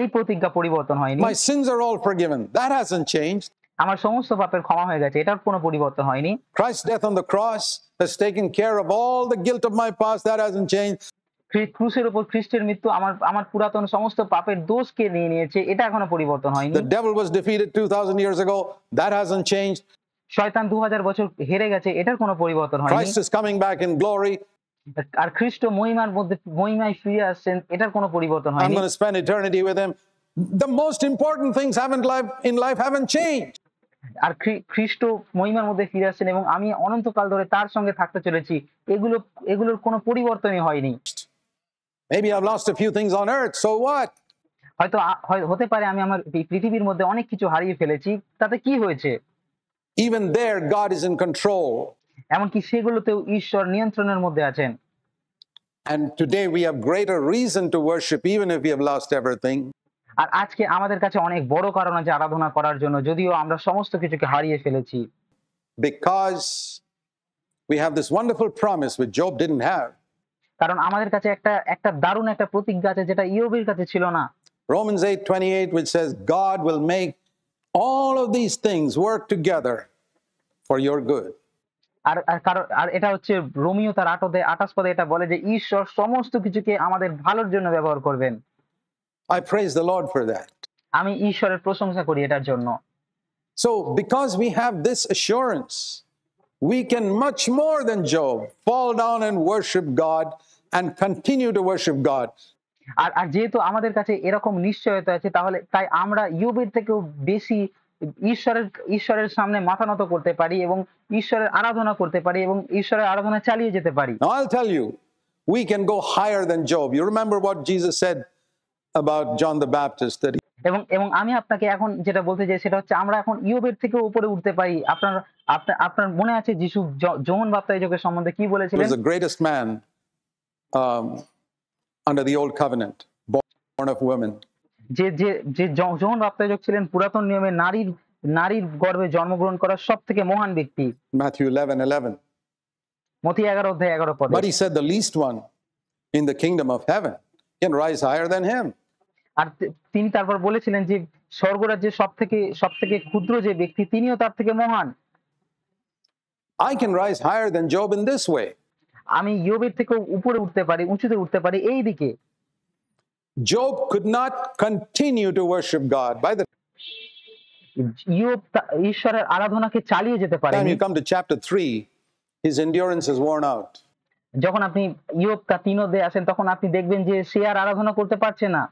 এই প্রতিজ্ঞা পরিবর্তন হয়নি। My sins are all forgiven. That hasn't changed. আমার সমস্ত পাপের ক্ষমা হয়ে গেছে, এটার কোনো পরিবর্তন হয়নি। Christ's death on the cross has taken care of all the guilt of my past. That hasn't changed. ক্রুশের উপর খ্রিস্টের মৃত্যু আমার পুরাতন সমস্ত পাপের দোষকে নিয়ে নিয়েছে, এটা এখনো পরিবর্তন হয়নি। The devil was defeated 2000 years ago. That hasn't changed. শয়তান 2000 বছর হেরে গেছে, এটার কোনো পরিবর্তন হয়নি। Christ is coming back in glory. আর খ্রিস্ট মহিমায় ফিরে আসছেন, এটার কোনো পরিবর্তন I'm হয়নি। going to spend eternity with him. The most important things in life haven't changed. আর খ্রিস্ট মহিমার মধ্যে ফিরে আসছেন এবং আমি অনন্তকাল ধরে তার সঙ্গে থাকতে চলেছি, এগুলোর কোনো পরিবর্তনই হয়নি। Maybe I've lost a few things on earth. So what? হয়তো হতে পারে আমি আমার পৃথিবীর মধ্যে অনেক কিছু হারিয়ে ফেলেছি, তাতে কি হয়েছে? Even there, God is in control. এমনকি সেগুলোতেও ঈশ্বর নিয়ন্ত্রণের মধ্যে আছেন। And today we have greater reason to worship, even if we have lost everything. আর আজকে আমাদের কাছে অনেক বড় কারণ আছে আরাধনা করার জন্য, যদিও আমরা সমস্ত কিছুকে হারিয়ে ফেলেছি। Because we have this wonderful promise which Job didn't have. কারণ আমাদের কাছে একটা দারুণ একটা প্রতিজ্ঞা আছে যেটা ইয়োবের কাছে ছিল না। Romans 8:28, which says, God will make all of these things work together for your good. আর এটা হচ্ছে রোমিও তার 28 পদে এটা বলে যে ঈশ্বর সমস্ত কিছুকে আমাদের ভালোর জন্য ব্যবহার করবেন। I praise the Lord for that. আমি ঈশ্বরের প্রশংসা করি এটার জন্য। So because we have this assurance, we can much more than Job fall down and worship God and continue to worship God. আর যেহেতু আমাদের কাছে এরকম নিশ্চয়তা আছে, তাই আমরা ইয়োবের থেকেও বেশি ঈশ্বরের সামনে মাথা নত করতে পারি এবং ঈশ্বরের আরাধনা করতে পারি এবং ঈশ্বরের আরাধনা চালিয়ে যেতে পারি। Now I'll tell you, we can go higher than Job. You remember what Jesus said about John the Baptist, that এবং আমি আপনাকে এখন যেটা বলতে চাই সেটা হচ্ছে আমরা এখন ইয়োবের থেকে উপরে উঠতে পারি। আপনার মনে আছে যিশু যোহন বাপ্তাইজকের সম্বন্ধে কি বলেছিলেন? he was the greatest man under the old covenant, born of women. যে যোহন বাপ্তাইজক ছিলেন পুরাতন নিয়মে নারীর গর্ভে জন্মগ্রহণ করা সবথেকে মহান ব্যক্তি। Matthew 11:11. মথি 11 অধ্যায় 11 পদে। But he said the least one in the kingdom of heaven can rise higher than him. আর তিনি তারপর বলেছিলেন যে স্বর্গরাজ্যের সবথেকে ক্ষুদ্র যে ব্যক্তি তিনিও তার থেকে মহান। I can rise higher than Job in this way. আমি ইয়োবের থেকেও উপরে উঠতে পারি, উঁচুতে উঠতে পারি এই দিকে। Job could not continue to worship God. By the ইয়োব ঈশ্বরের আরাধনাকে চালিয়ে যেতে পারে। time you come to chapter 3, his endurance is worn out. যখন আপনি ইয়োব 3 অধ্যায়ে আসেন তখন আপনি দেখবেন যে সে আর আরাধনা করতে পারছে না।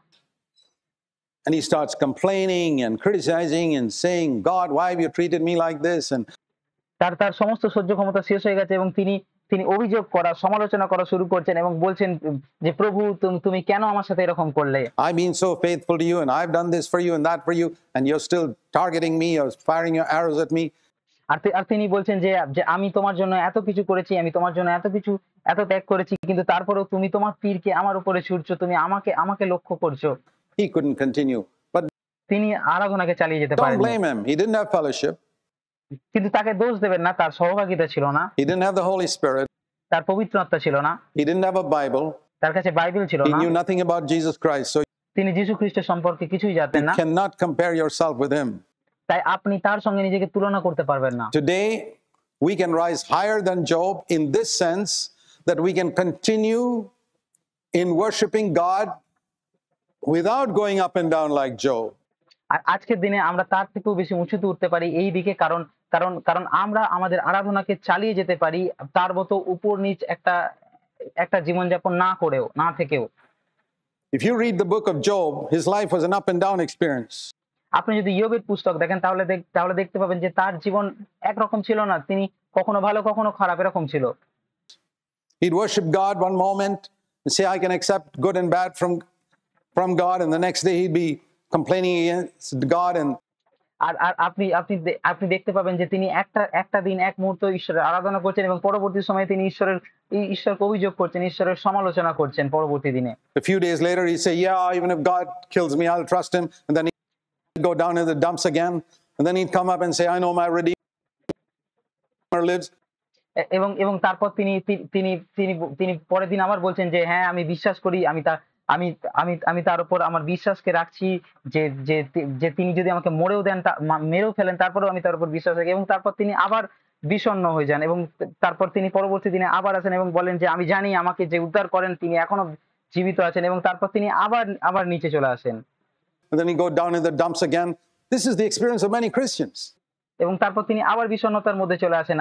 And he starts complaining and criticizing and saying, God, why have you treated me like this? And তার সমস্ত সহ্য ক্ষমতা শেষ হয়ে গেছে এবং তিনি অভিযোগ করা, সমালোচনা করা শুরু করছেন এবং বলছেন যে প্রভু তুমি কেন আমার সাথে এরকম করলে? I've been so faithful to you and I've done this for you and that for you and you're still targeting me, you're firing your arrows at me. আর তিনি বলছেন যে আমি তোমার জন্য এত কিছু করেছি, আমি তোমার জন্য এত ত্যাগ করেছি, কিন্তু তারপরেও তুমি তোমার তীরকে আমার উপরে ছুড়ছো, তুমি আমাকে লক্ষ্য করছো। He couldn't continue. But তিনি আরাধনাকে চালিয়ে যেতে don't পারেন। blame him. He didn't have fellowship. কিন্তু তাকে দোষ দেবেন না, তার সহভাগিতা ছিল না, He didn't have the Holy Spirit. তার পবিত্র আত্মা ছিল না, He didn't have a Bible. তার কাছে বাইবেল ছিল He না, knew nothing about Jesus Christ. So তিনি যীশু খ্রিস্টের সম্পর্কে কিছুই জানতেন you না। cannot compare yourself with him. তাই আপনি তার সঙ্গে নিজেকে তুলনা করতে পারবেন না। Today, we can rise higher than Job in this sense that we can continue in worshiping God without going up and down like Job. আর আজকের দিনে আমরা তার থেকেও বেশি উঁচুতে উঠতে পারি এই দিকে, কারণ আমরা আমাদের আরাধনাকে চালিয়ে যেতে পারি তার মতো উপর নিচ একটা জীবনযাপন না থেকেও। If you read the book of Job, his life was an up and down experience. আপনি যদি ইয়োবের পুস্তক দেখেন তাহলে দেখতে পাবেন যে তার জীবন একরকম ছিল না, তিনি কখনো ভালো কখনো খারাপ এরকম ছিল। He'd worship God one moment and say, I can accept good and bad from God, and the next day he'd be complaining against God. And আর আপনি দেখতে পাবেন যে তিনি একটা দিন এক মুহূর্ত ঈশ্বরের আরাধনা করছেন এবং পরবর্তী সময়ে তিনি ঈশ্বরকে অভিযোগ করছেন, ঈশ্বরের সমালোচনা করছেন পরবর্তী দিনে। a few days later he'd say, yeah, even if God kills me, I'll trust him. And then he'd go down in the dumps again. And then he'd come up and say, I know my Redeemer lives. এবং তারপর তিনি পরের দিন আবার বলছেন যে হ্যাঁ আমি বিশ্বাস করি, আমি তার উপর আমার বিশ্বাসকে রাখছি যে তিনি যদি আমাকে মেরেও ফেলেন তারপরেও আমি তার উপর বিশ্বাস রাখি। এবং তারপর তিনি আবার বিষণ্ণ হয়ে যান এবং তারপর তিনি পরবর্তী দিনে আবার আসেন এবং বলেন যে আমি জানি আমাকে যে উদ্ধার করেন তিনি এখনো জীবিত আছেন, এবং তারপর তিনি আবার নিচে চলে আসেন। And then he go down in the dumps again. This is the experience of many Christians. এবং তারপর তিনি আবার বিষণ্ণতার মধ্যে চলে আসেন।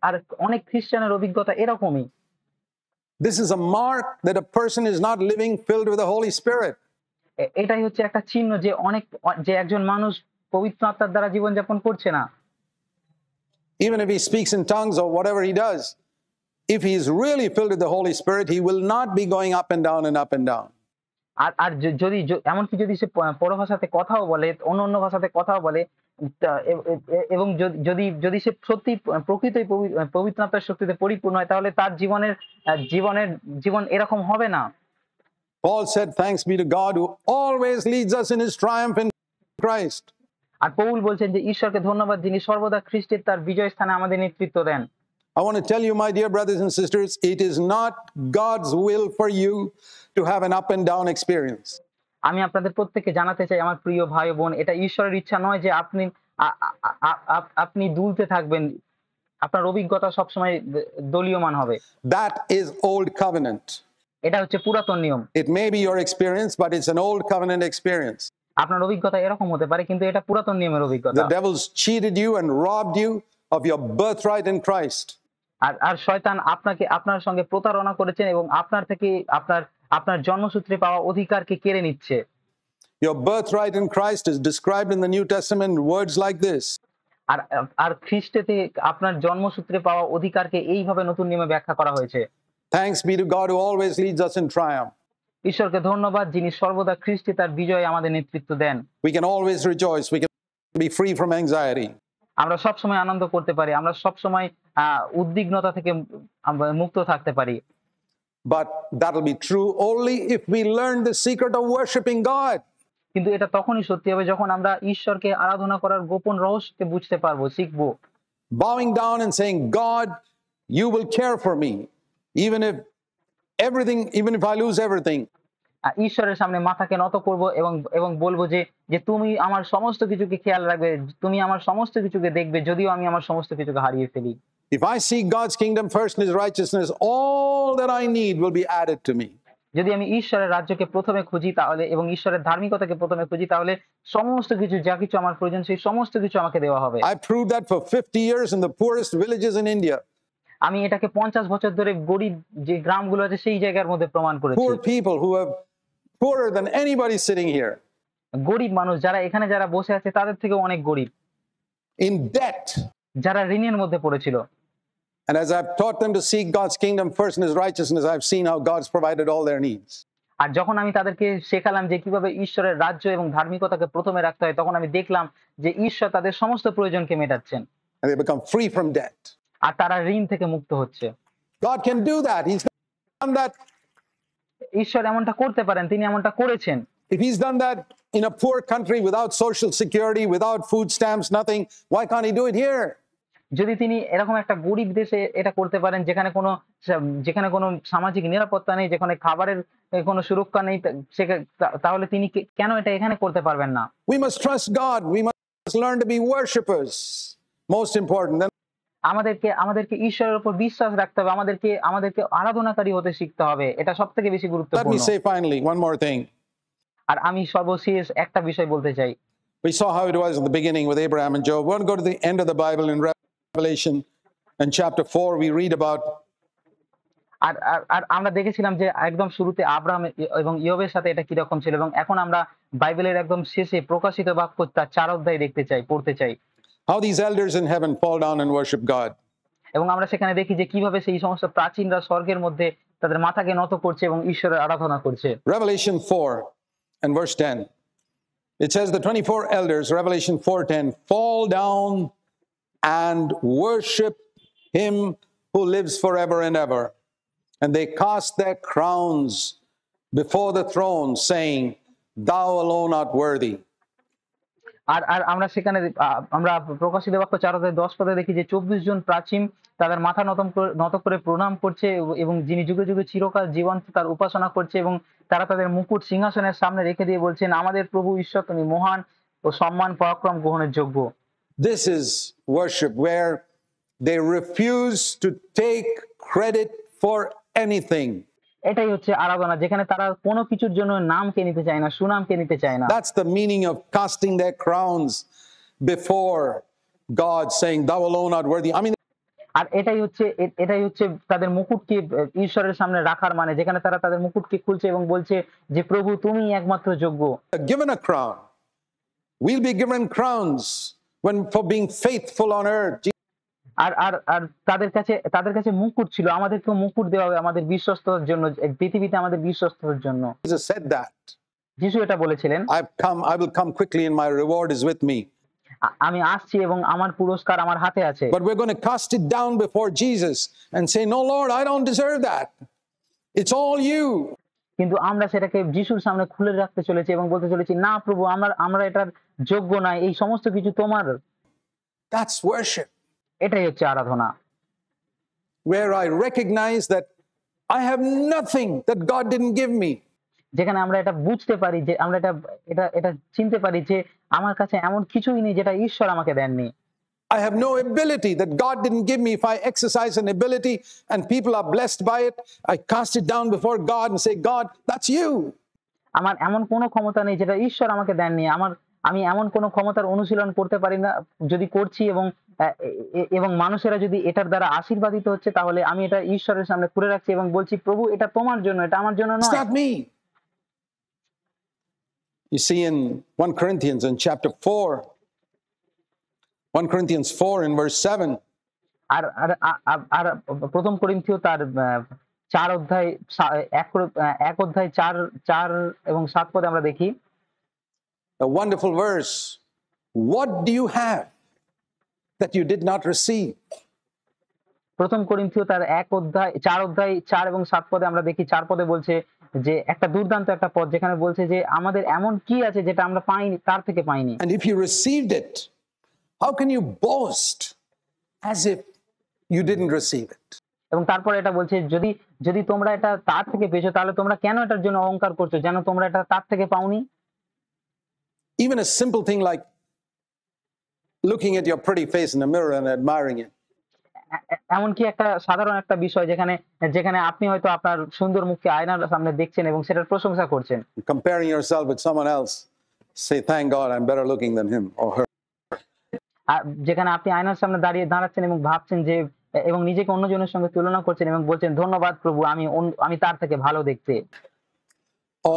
আর অনেক খ্রিস্টানের অভিজ্ঞতা এরকমই। This is a mark that a person is not living filled with the Holy Spirit. এটাই হচ্ছে একটা চিহ্ন যে একজন মানুষ পবিত্র আত্মার দ্বারা জীবনযাপন করছে না। Even if he speaks in tongues or whatever he does, if he is really filled with the Holy Spirit, he will not be going up and down and up and down. আর যদি এমনকি যদি সে পরভাষাতে কথাও বলে, অন্য ভাষাতে কথাও বলে, এবং যদি সে সত্যি প্রকৃতই পবিত্র আত্মার শক্তিতে পরিপূর্ণ হয় তাহলে তার জীবন এরকম হবে না। Paul said, thanks be to God who always leads us in his triumph in Christ. আর পৌল বলছেন যে ঈশ্বরকে ধন্যবাদ যিনি সর্বদা খ্রিস্টের তার বিজয় স্থানে আমাদের নেতৃত্ব দেন। I want to tell you, my dear brothers and sisters, it is not God's will for you to have an up and down experience. আমি আপনাদের প্রত্যেককে জানাতে চাই আমার প্রিয় ভাই বোন, এটা ঈশ্বরের ইচ্ছা নয় যে আপনি দুলতে থাকবেন, আপনার অভিজ্ঞতা সবসময় দলীয়মান হবে। That is old covenant. এটা হচ্ছে পুরাতন নিয়ম। It may be your experience, but it's an old covenant experience. আপনার অভিজ্ঞতা এরকম হতে পারে কিন্তু এটা পুরাতন নিয়মের অভিজ্ঞতা। The devil's cheated you and robbed you of your birthright in Christ. আর শয়তান আপনার সঙ্গে প্রতারণা করেছেন এবং আপনার থেকে আপনার জন্মসূত্রে পাওয়া অধিকারকে কেড়ে নিচ্ছে। Your birthright in Christ is described in the New Testament in words like this. আর খ্রিস্টেতে আপনার জন্মসূত্রে পাওয়া অধিকারকে এইভাবে নতুন নিয়মে ব্যাখ্যা করা হয়েছে। Thanks be to God who always leads us in triumph. ঈশ্বরকে ধন্যবাদ যিনি সর্বদা খ্রিস্টে তার বিজয়ে আমাদের নেতৃত্ব দেন। We can always rejoice. We can be free from anxiety. আমরা সব সময় আনন্দ করতে পারি, আমরা সব সময় উদ্বিগ্নতা থেকে মুক্ত থাকতে পারি। But that'll be true only if we learn the secret of worshiping God. কিন্তু এটা tখনই সত্যি হবে যখন আমরা ঈশ্বরকে আরাধনা করার গোপন রহস্যকে বুঝতে পারবো, শিখবো। Bowing down and saying, God, you will care for me, even if everything, even if I lose everything, ঈশ্বরের সামনে মাথাকে নত করব এবং এবং বলবো যে যে তুমি আমার সমস্ত কিছুকে খেয়াল রাখবে, তুমি আমার সমস্ত কিছুকে দেখবে যদিও আমি আমার সমস্ত কিছুকে হারিয়ে ফেলি। if I seek God's kingdom first and his righteousness, all that I need will be added to me. যদি আমি ঈশ্বরের রাজ্যকে প্রথমে খুঁজি তাহলে এবং ঈশ্বরের ধার্মিকতাকে প্রথমে খুঁজি তাহলে সমস্ত কিছু যা কিছু আমার প্রয়োজন সেই সমস্ত কিছু আমাকে দেওয়া হবে। I proved that for 50 years in the poorest villages in India. আমি এটাকে 50 বছর ধরে গরিব যে গ্রামগুলো আছে সেই জায়গার মধ্যে প্রমাণ করেছি। Poor people who are poorer than anybody sitting here, গরিব মানুষ যারা এখানে যারা বসে আছে তাদের থেকে অনেক গরিব, in debt. যারা ঋণের মধ্যে পড়েছিল। And as I've taught them to seek God's kingdom first and his righteousness, I've seen how God's provided all their needs. আর যখন আমি তাদেরকে শেখালাম যে কিভাবে ঈশ্বরের রাজ্য এবং ধার্মিকতাকে প্রথমে রাখতে হয়, তখন আমি দেখলাম যে ঈশ্বর তাদের সমস্ত প্রয়োজনকে মেটাচ্ছেন And they become free from debt. আর তারা ঋণ থেকে মুক্ত হচ্ছে। God can do that. He's done that. ঈশ্বর এমনটা করতে পারেন, তিনি এমনটা করেছেন। If he's done that in a poor country without social security, without food stamps, nothing, why can't he do it here? যদি তিনি এরকম একটা গরিব দেশে এটা করতে পারেন যেখানে কোনো সামাজিক নিরাপত্তা নেই, যেখানে খাবারের কোনো সুরক্ষা নেই, তাহলে তিনি কেন এটা এখানে করতে পারবেন না? We must trust God. We must learn to be worshipers. Most important. আমাদেরকে ঈশ্বরের উপর বিশ্বাস রাখতে হবে, আমাদেরকে আরাধনাকারী হতে শিখতে হবে। এটা সবথেকে বেশি Let গুরুত্বপূর্ণ। me say finally one more thing. আর আমি সর্বশেষ একটা বিষয় বলতে চাই। We saw how it was in the beginning with Abraham and Job. We're going to go to the end of the Bible in Revelation and chapter 4. We read about আর আর আমরা দেখেছিলাম যে একদম শুরুতে আব্রাহাম এবং ইয়োবের সাথে এটা কিরকম ছিল, এবং এখন আমরা বাইবেলের একদম শেষে প্রকাশিত বাক্য তার 4 অধ্যায় পড়তে চাই। how these elders in heaven fall down and worship God. এবং আমরা সেখানে দেখি যে কিভাবে সেই সমস্ত প্রাচীনরা স্বর্গের মধ্যে তাদের মাথাকে নত করছে এবং ঈশ্বরের আরাধনা করছে। Revelation 4 and verse 10. It says the 24 elders, Revelation 4:10, fall down and worship him who lives forever and ever. And they cast their crowns before the throne, saying, thou alone art worthy. আর আর আমরা সেখানে আমরা প্রকাশিত বাক্য 4 অধ্যায় 10 পদে দেখি যে 24 জন প্রাচীন তাদের মাথা নত করে প্রণাম করছে এবং যিনি যুগে যুগে চিরকাল জীবন্ত তার উপাসনা করছে, এবং তারা তাদের মুকুট সিংহাসনের সামনে রেখে দিয়ে বলছেন, আমাদের প্রভু ঈশ্বর তুমি মহান ও সম্মান পরাক্রম গ্রহণের যোগ্য। This is worship where they refuse to take credit for anything. এটাই হচ্ছে আরাধনা, যেখানে তারা কোনো কিছুর জন্য নামকে নিতে চায় না, সুনামকে নিতে চায় না। That's the meaning of casting their crowns before God, saying, thou alone art worthy. I mean, আর এটাই হচ্ছে তাদের মুকুটকে ঈশ্বরের সামনে রাখার মানে, যেখানে তারা তাদের মুকুটকে খুলছে এবং বলছে যে প্রভু তুমি একমাত্র যোগ্য। given a crown. We'll be given crowns for being faithful on earth. আর আর আর তাদের কাছে মুকুট ছিল, আমাদেরকেও মুকুট দেওয়া হবে আমাদের বিশ্বস্ততার জন্য, পৃথিবীতে আমাদের বিশ্বস্ততার জন্য। Jesus said that. যিশু এটা বলেছিলেন, I will come quickly and my reward is with me. আমি আসছি এবং আমার পুরস্কার আমার হাতে আছে। But we're going to cast it down before Jesus and say, no Lord, I don't deserve that. It's all you. কিন্তু আমরা সেটাকে যিশুর সামনে খুলে রাখতে চলেছি এবং বলতে চলেছি, না প্রভু, আমরা এটার যোগ্য নয়, এই সমস্ত কিছু তোমার। That's worship. এটাই হচ্ছে আরাধনা, where I recognize that I have nothing that God didn't give me. যেখানে আমরা এটা বুঝতে পারি যে আমরা এটা চিনতে পারি যে আমার কাছে এমন কিছুই নেই যেটা ঈশ্বর আমাকে দেননি। I have no ability that God didn't give me. If I exercise an ability and people are blessed by it, I cast it down before God and say, God, that's you. আমার এমন কোনো ক্ষমতা নেই যেটা ঈশ্বর আমাকে দেননি। আমি এমন কোনো ক্ষমতার অনুশীলন করতে পারি না, যদি করছি এবং মানুষেরা যদি এটার দ্বারা আশীর্বাদিত হচ্ছে, তাহলে আমি এটা ঈশ্বরের সামনে খুলে রাখছি এবং বলছি, প্রভু এটা তোমার জন্য, এটা আমার জন্য নয়। It's not me. You see in 1 Corinthians in chapter 4, 1 Corinthians 4 in verse 7. আর আর আর প্রথম করিন্থীয় তার 4 অধ্যায় 1 অধ্যায় 4 এবং 7 পদে আমরা দেখি A wonderful verse. What do you have that you did not receive? প্রথম করিন্থীয় তার 4 অধ্যায় 4 এবং 7 পদে আমরা দেখি, 4 পদে বলছে যে একটা দুর্দান্ত একটা পদ, যেখানে বলছে যে আমাদের এমন কি আছে যেটা আমরা পাইনি, তার থেকে পাইনি। And if you received it, how can you boast as if you didn't receive it? এবং তারপরে এটা বলছে যদি তোমরা এটা তার থেকে পেয়েছো তাহলে তোমরা কেন এটার জন্য অহংকার করছো যেন তোমরা এটা তার থেকে পাওনি? Even a simple thing like looking at your pretty face in the mirror and admiring it. এমনকি একটা সাধারণ একটা বিষয় যেখানে যেখানে আপনি হয়তো আপনার সুন্দর মুখকে আয়নার সামনে দেখছেন এবং সেটার প্রশংসা করছেন। Comparing yourself with someone else, say, thank God I'm better looking than him or her. যেখানে আপনি আয়নার সামনে দাঁড়াচ্ছেন এবং ভাবছেন যে এবং নিজেকে অন্যজনের সঙ্গে তুলনা করছেন এবং বলছেন ধন্যবাদ প্রভু আমি তার থেকে ভালো দেখতে।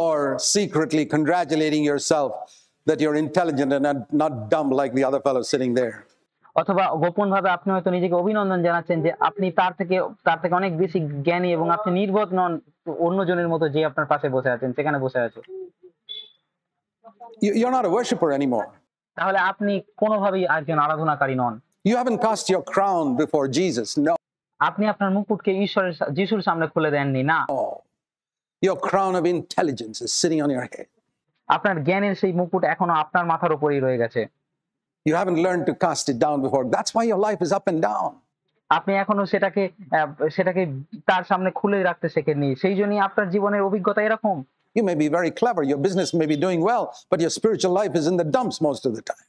Or secretly congratulating yourself that you're intelligent and not dumb like the other fellow sitting there. অথবা গোপন ভাবে আপনি হয়তো নিজেকে অভিনন্দন জানাচ্ছেন যে আপনি তার থেকে অনেক বেশি জ্ঞানী এবং আপনি নির্বোধ নন অন্যজনের মতো যে আপনার পাশে বসে আছেন সেখানে বসে আছে। You're not a worshiper anymore. তাহলে আপনি কোনোভাবেই একজন আরাধনাকারী নন। You haven't cast your crown before Jesus. No. আপনি আপনার মুকুটকে যিশুর সামনে খুলে দেননি, না। Your crown of intelligence is sitting on your head. আপনার জ্ঞানের সেই মুকুট এখনো আপনার মাথার উপরেই রয়ে গেছে। You haven't learned to cast it down before. That's why your life is up and down. আপনি এখনো সেটাকে তার সামনে খুলে রাখতে শেখেননি, সেই জন্যই আপনার জীবনের অভিজ্ঞতা এরকম। You may be very clever, your business may be doing well, but your spiritual life is in the dumps most of the time.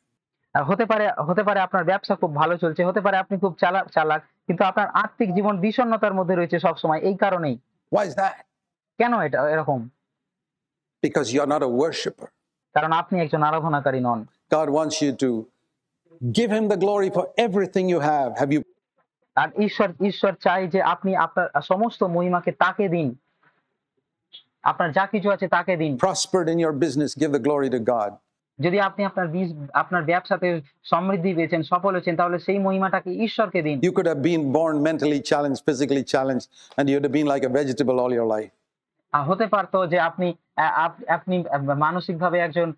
হতে পারে আপনার ব্যবসা খুব ভালো চলছে, হতে পারে আপনি খুব চালাক, কিন্তু আপনার আর্থিক জীবন বিষণ্ণতার মধ্যে রয়েছে সবসময়। এই কারণেই। Why is that? কেন এটা এরকম? Because you're not a worshiper. কারণ আপনি একজন আরাধনাকারী নন। God wants you to give him the glory for everything you have. Have you? আর ঈশ্বর চাই যে আপনি আপনার সমস্ত মহিমাকে তাকে দিন, আপনার যা কিছু আছে তাকে দিন। Prospered in your business, give the glory to God. যদি আপনি আপনার ব্যবসাতে সমৃদ্ধি পেয়েছেন, সফল হয়েছেন, তাহলে সেই মহিমাটাকে ঈশ্বরকে দিন। You could have been born mentally challenged, physically challenged, and you'd have been like a vegetable all your life. হতে পারতো যে আপনি মানসিকভাবে একজন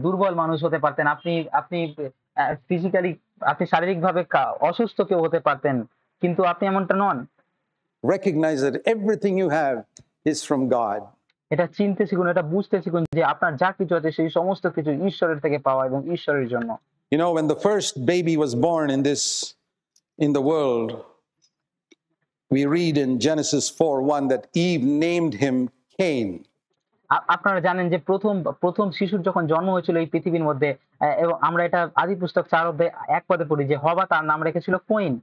দুর্বল মানুষ হতে পারতেন, আপনি ফিজিক্যালি আপনি শারীরিকভাবে অসুস্থ কেউ হতে পারতেন, কিন্তু আপনি এমনটা নন। Recognize that everything you have is from God. এটা চিনতে শিখুন, এটা বুঝতে শিখুন যে আপনার যা কিছু আছে সেই সমস্ত কিছু ঈশ্বরের থেকে পাওয়া এবং ঈশ্বরের জন্য। You know, when the first baby was born in the world, we read in Genesis 4:1 that Eve named him Cain. আপনারা জানেন যে প্রথম শিশুর যখন জন্ম হয়েছিল এই পৃথিবীর মধ্যে, এবং আমরা এটা আদি পুস্তক 4 অধ্যায় 1 পদে পড়ি যে হবা তার নাম রেখেছিল coin.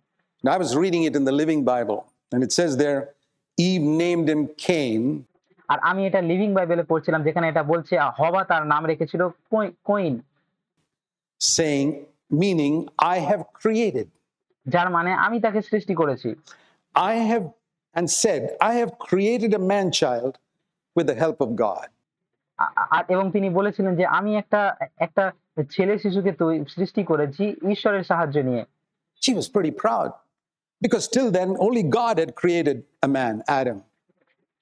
Now, I was reading it in the Living Bible, and it says there, Eve named him Cain. আর আমি এটা লিভিং বাইবেলে পড়ছিলাম যেখানে এটা বলছে হবা তার নাম রেখেছিল coin, saying, meaning, I have created. যার মানে আমি তাকে সৃষ্টি করেছি। And said, I have created a man child with the help of God. এবং তিনি বলেছিলেন যে আমি একটা ছেলে শিশুকে সৃষ্টি করেছি ঈশ্বরের সাহায্য নিয়ে। She was pretty proud because till then only God had created a man, Adam.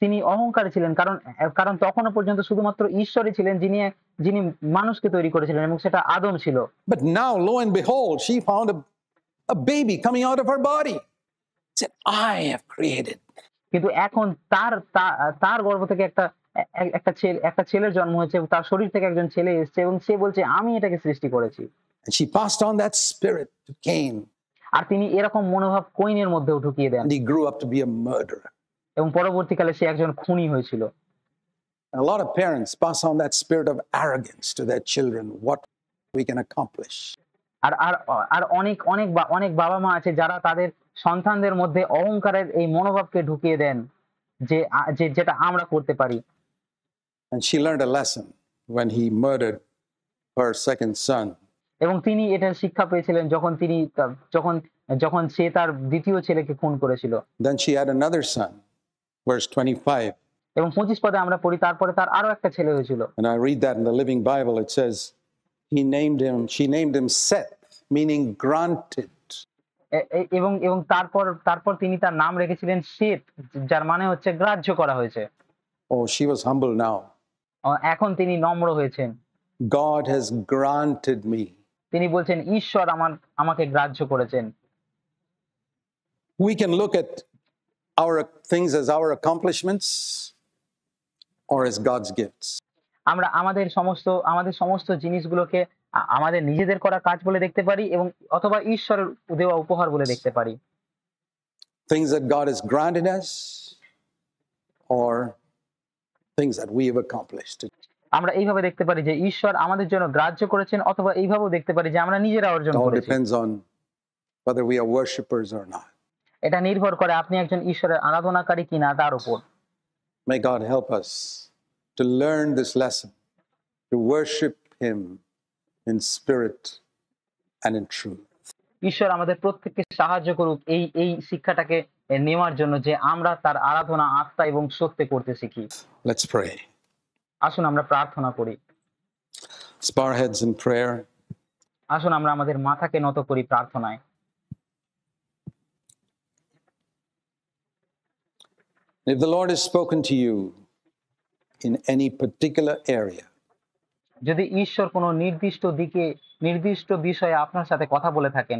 তিনি অহংকারী ছিলেন কারণ তখনও পর্যন্ত শুধুমাত্র ঈশ্বরই ছিলেন যিনি মানুষকে তৈরি করেছিলেন এবং সেটা আদম ছিল। But now, lo and behold, she found a baby coming out of her body. Said, I have created. কিন্তু এখন তার গর্ভ থেকে একটা ছেলের জন্ম হয়েছে, তার শরীর থেকে একজন ছেলে এসেছে এবং সে বলছে আমি এটাকে সৃষ্টি করেছি। And she passed on that spirit to Cain. আর তিনি এরকম মনোভাব কইনের মধ্যেও ঢুকিয়ে দেন। And he grew up to be a murderer. এবং পরবর্তীকালে সে একজন খুনি হয়েছিল। And a lot of parents pass on that spirit of arrogance to their children, what we can accomplish. আর অনেক বাবা মা আছে যারা তাদের সন্তানদের মধ্যে অহংকারের এই মনোভাবকে ঢুকিয়ে দেন যে যেটা আমরা করতে পারি। And she learned a lesson when he murdered her second son. এবং তিনি এটার শিক্ষা পেয়েছিলেন যখন সে তার দ্বিতীয় ছেলেকে খুন করেছিল। Then she had another son, verse 25. এবং 25 পদে আমরা পড়ি তারপরে তার আরো একটা ছেলে হয়েছিল। And I read that in the Living Bible. It says, she named him Seth, meaning granted. এবং তারপর তিনি তার নাম রেখেছিলেন শেত, যার মানে হচ্ছে গ্রাহ্য করা হয়েছে। Oh, she was humble now. এখন তিনি নম্র হয়েছেন। God has granted me. তিনি বলছেন ঈশ্বর আমাকে গ্রাহ্য করেছেন। We can look at our things as our accomplishments or as God's gifts. আমরা আমাদের সমস্ত জিনিসগুলোকে আমাদের নিজেদের করা কাজ বলে দেখতে পারি এবং অথবা ঈশ্বরের দেওয়া উপহার বলে দেখতে পারি। Things that God has granted us, or things that we have accomplished. আমরা এইভাবে দেখতে পারি যে ঈশ্বর আমাদের জন্য গ্রাহ্য করেছেন, অথবা এইভাবেও দেখতে পারি যে আমরা নিজেরা It অর্জন all করেছি। depends on whether we are worshipers or not. এটা নির্ভর করে আপনি একজন ঈশ্বরের আরাধনাকারী কিনা তার উপর। May God help us to learn this lesson, to worship Him in spirit and in truth. ঈশ্বর আমাদের প্রত্যেককে সাহায্য করুক এই এই শিক্ষাটাকে নেওয়ার জন্য, যে আমরা তার আরাধনা আত্মা এবং সত্যে করতে শিখি। Let's pray. আসুন আমরা প্রার্থনা করি। Let's bow our heads in prayer. আসুন আমরা আমাদের মাথাকে নত করি প্রার্থনায়। If the Lord has spoken to you in any particular area, যদি ঈশ্বর কোনো নির্দিষ্ট দিকে, নির্দিষ্ট বিষয়ে আপনার সাথে কথা বলে থাকেন,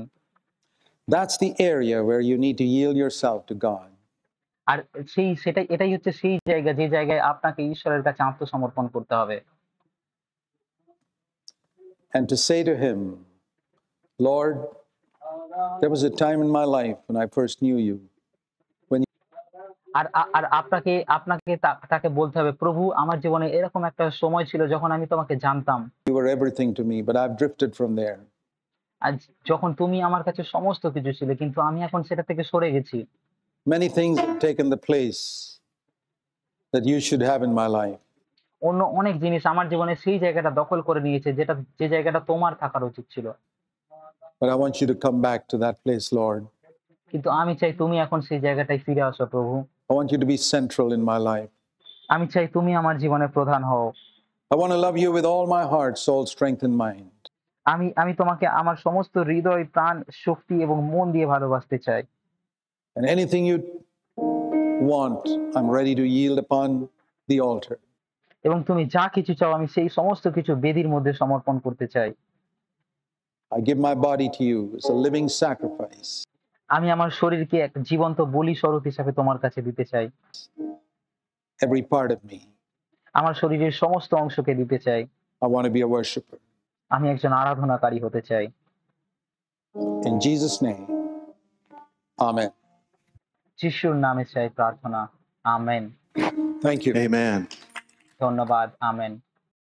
that's the area where you need to yield yourself to God. আর এটাই হচ্ছে সেই জায়গা, যে জায়গায় আপনাকে ঈশ্বরের কাছে আত্মসমর্পণ করতে হবে। And to say to Him, Lord, there was a time in my life when I first knew you. আর আর আপনাকে আপনাকে তাকে বলতে হবে, প্রভু আমার জীবনে এরকম একটা সময় ছিল যখন আমি তোমাকে জানতাম। You were everything to me, but I've drifted from there. আজ যখন তুমি আমার কাছে সমস্ত কিছু ছিলে, কিন্তু আমি এখন সেটা থেকে সরে গেছি। Many things have taken the place that you should have in my life. অন্য অনেক জিনিস আমার জীবনে সেই জায়গাটা দখল করে নিয়েছে, যে জায়গাটা তোমার থাকার উচিত ছিল। But I want you to come back to that place, Lord. কিন্তু আমি চাই তুমি এখন সেই জায়গাটায় ফিরে আসো প্রভু। I want you to be central in my life. আমি চাই তুমি আমার জীবনে প্রধান হও। I want to love you with all my heart, soul, strength, and mind. আমি তোমাকে আমার সমস্ত হৃদয়, প্রাণ, শক্তি এবং মন দিয়ে ভালোবাসতে চাই। And anything you want, I'm ready to yield upon the altar. এবং তুমি যা কিছু চাও, আমি সেই সমস্ত কিছু বেদির মধ্যে সমর্পণ করতে চাই। I give my body to you as a living sacrifice. আমি আমার শরীরকে এক জীবন্ত বলি স্বরূপ হিসাবে তোমার কাছে দিতে চাই। Every part of me. আমার শরীরের সমস্ত অংশকে দিতে চাই। I want to be a worshiper. আমি একজন আরাধনাকারী হতে চাই। In Jesus' name, amen. যিশুর নামে চাই প্রার্থনা। আমেন। Thank you. Amen. ধন্যবাদ। আমেন।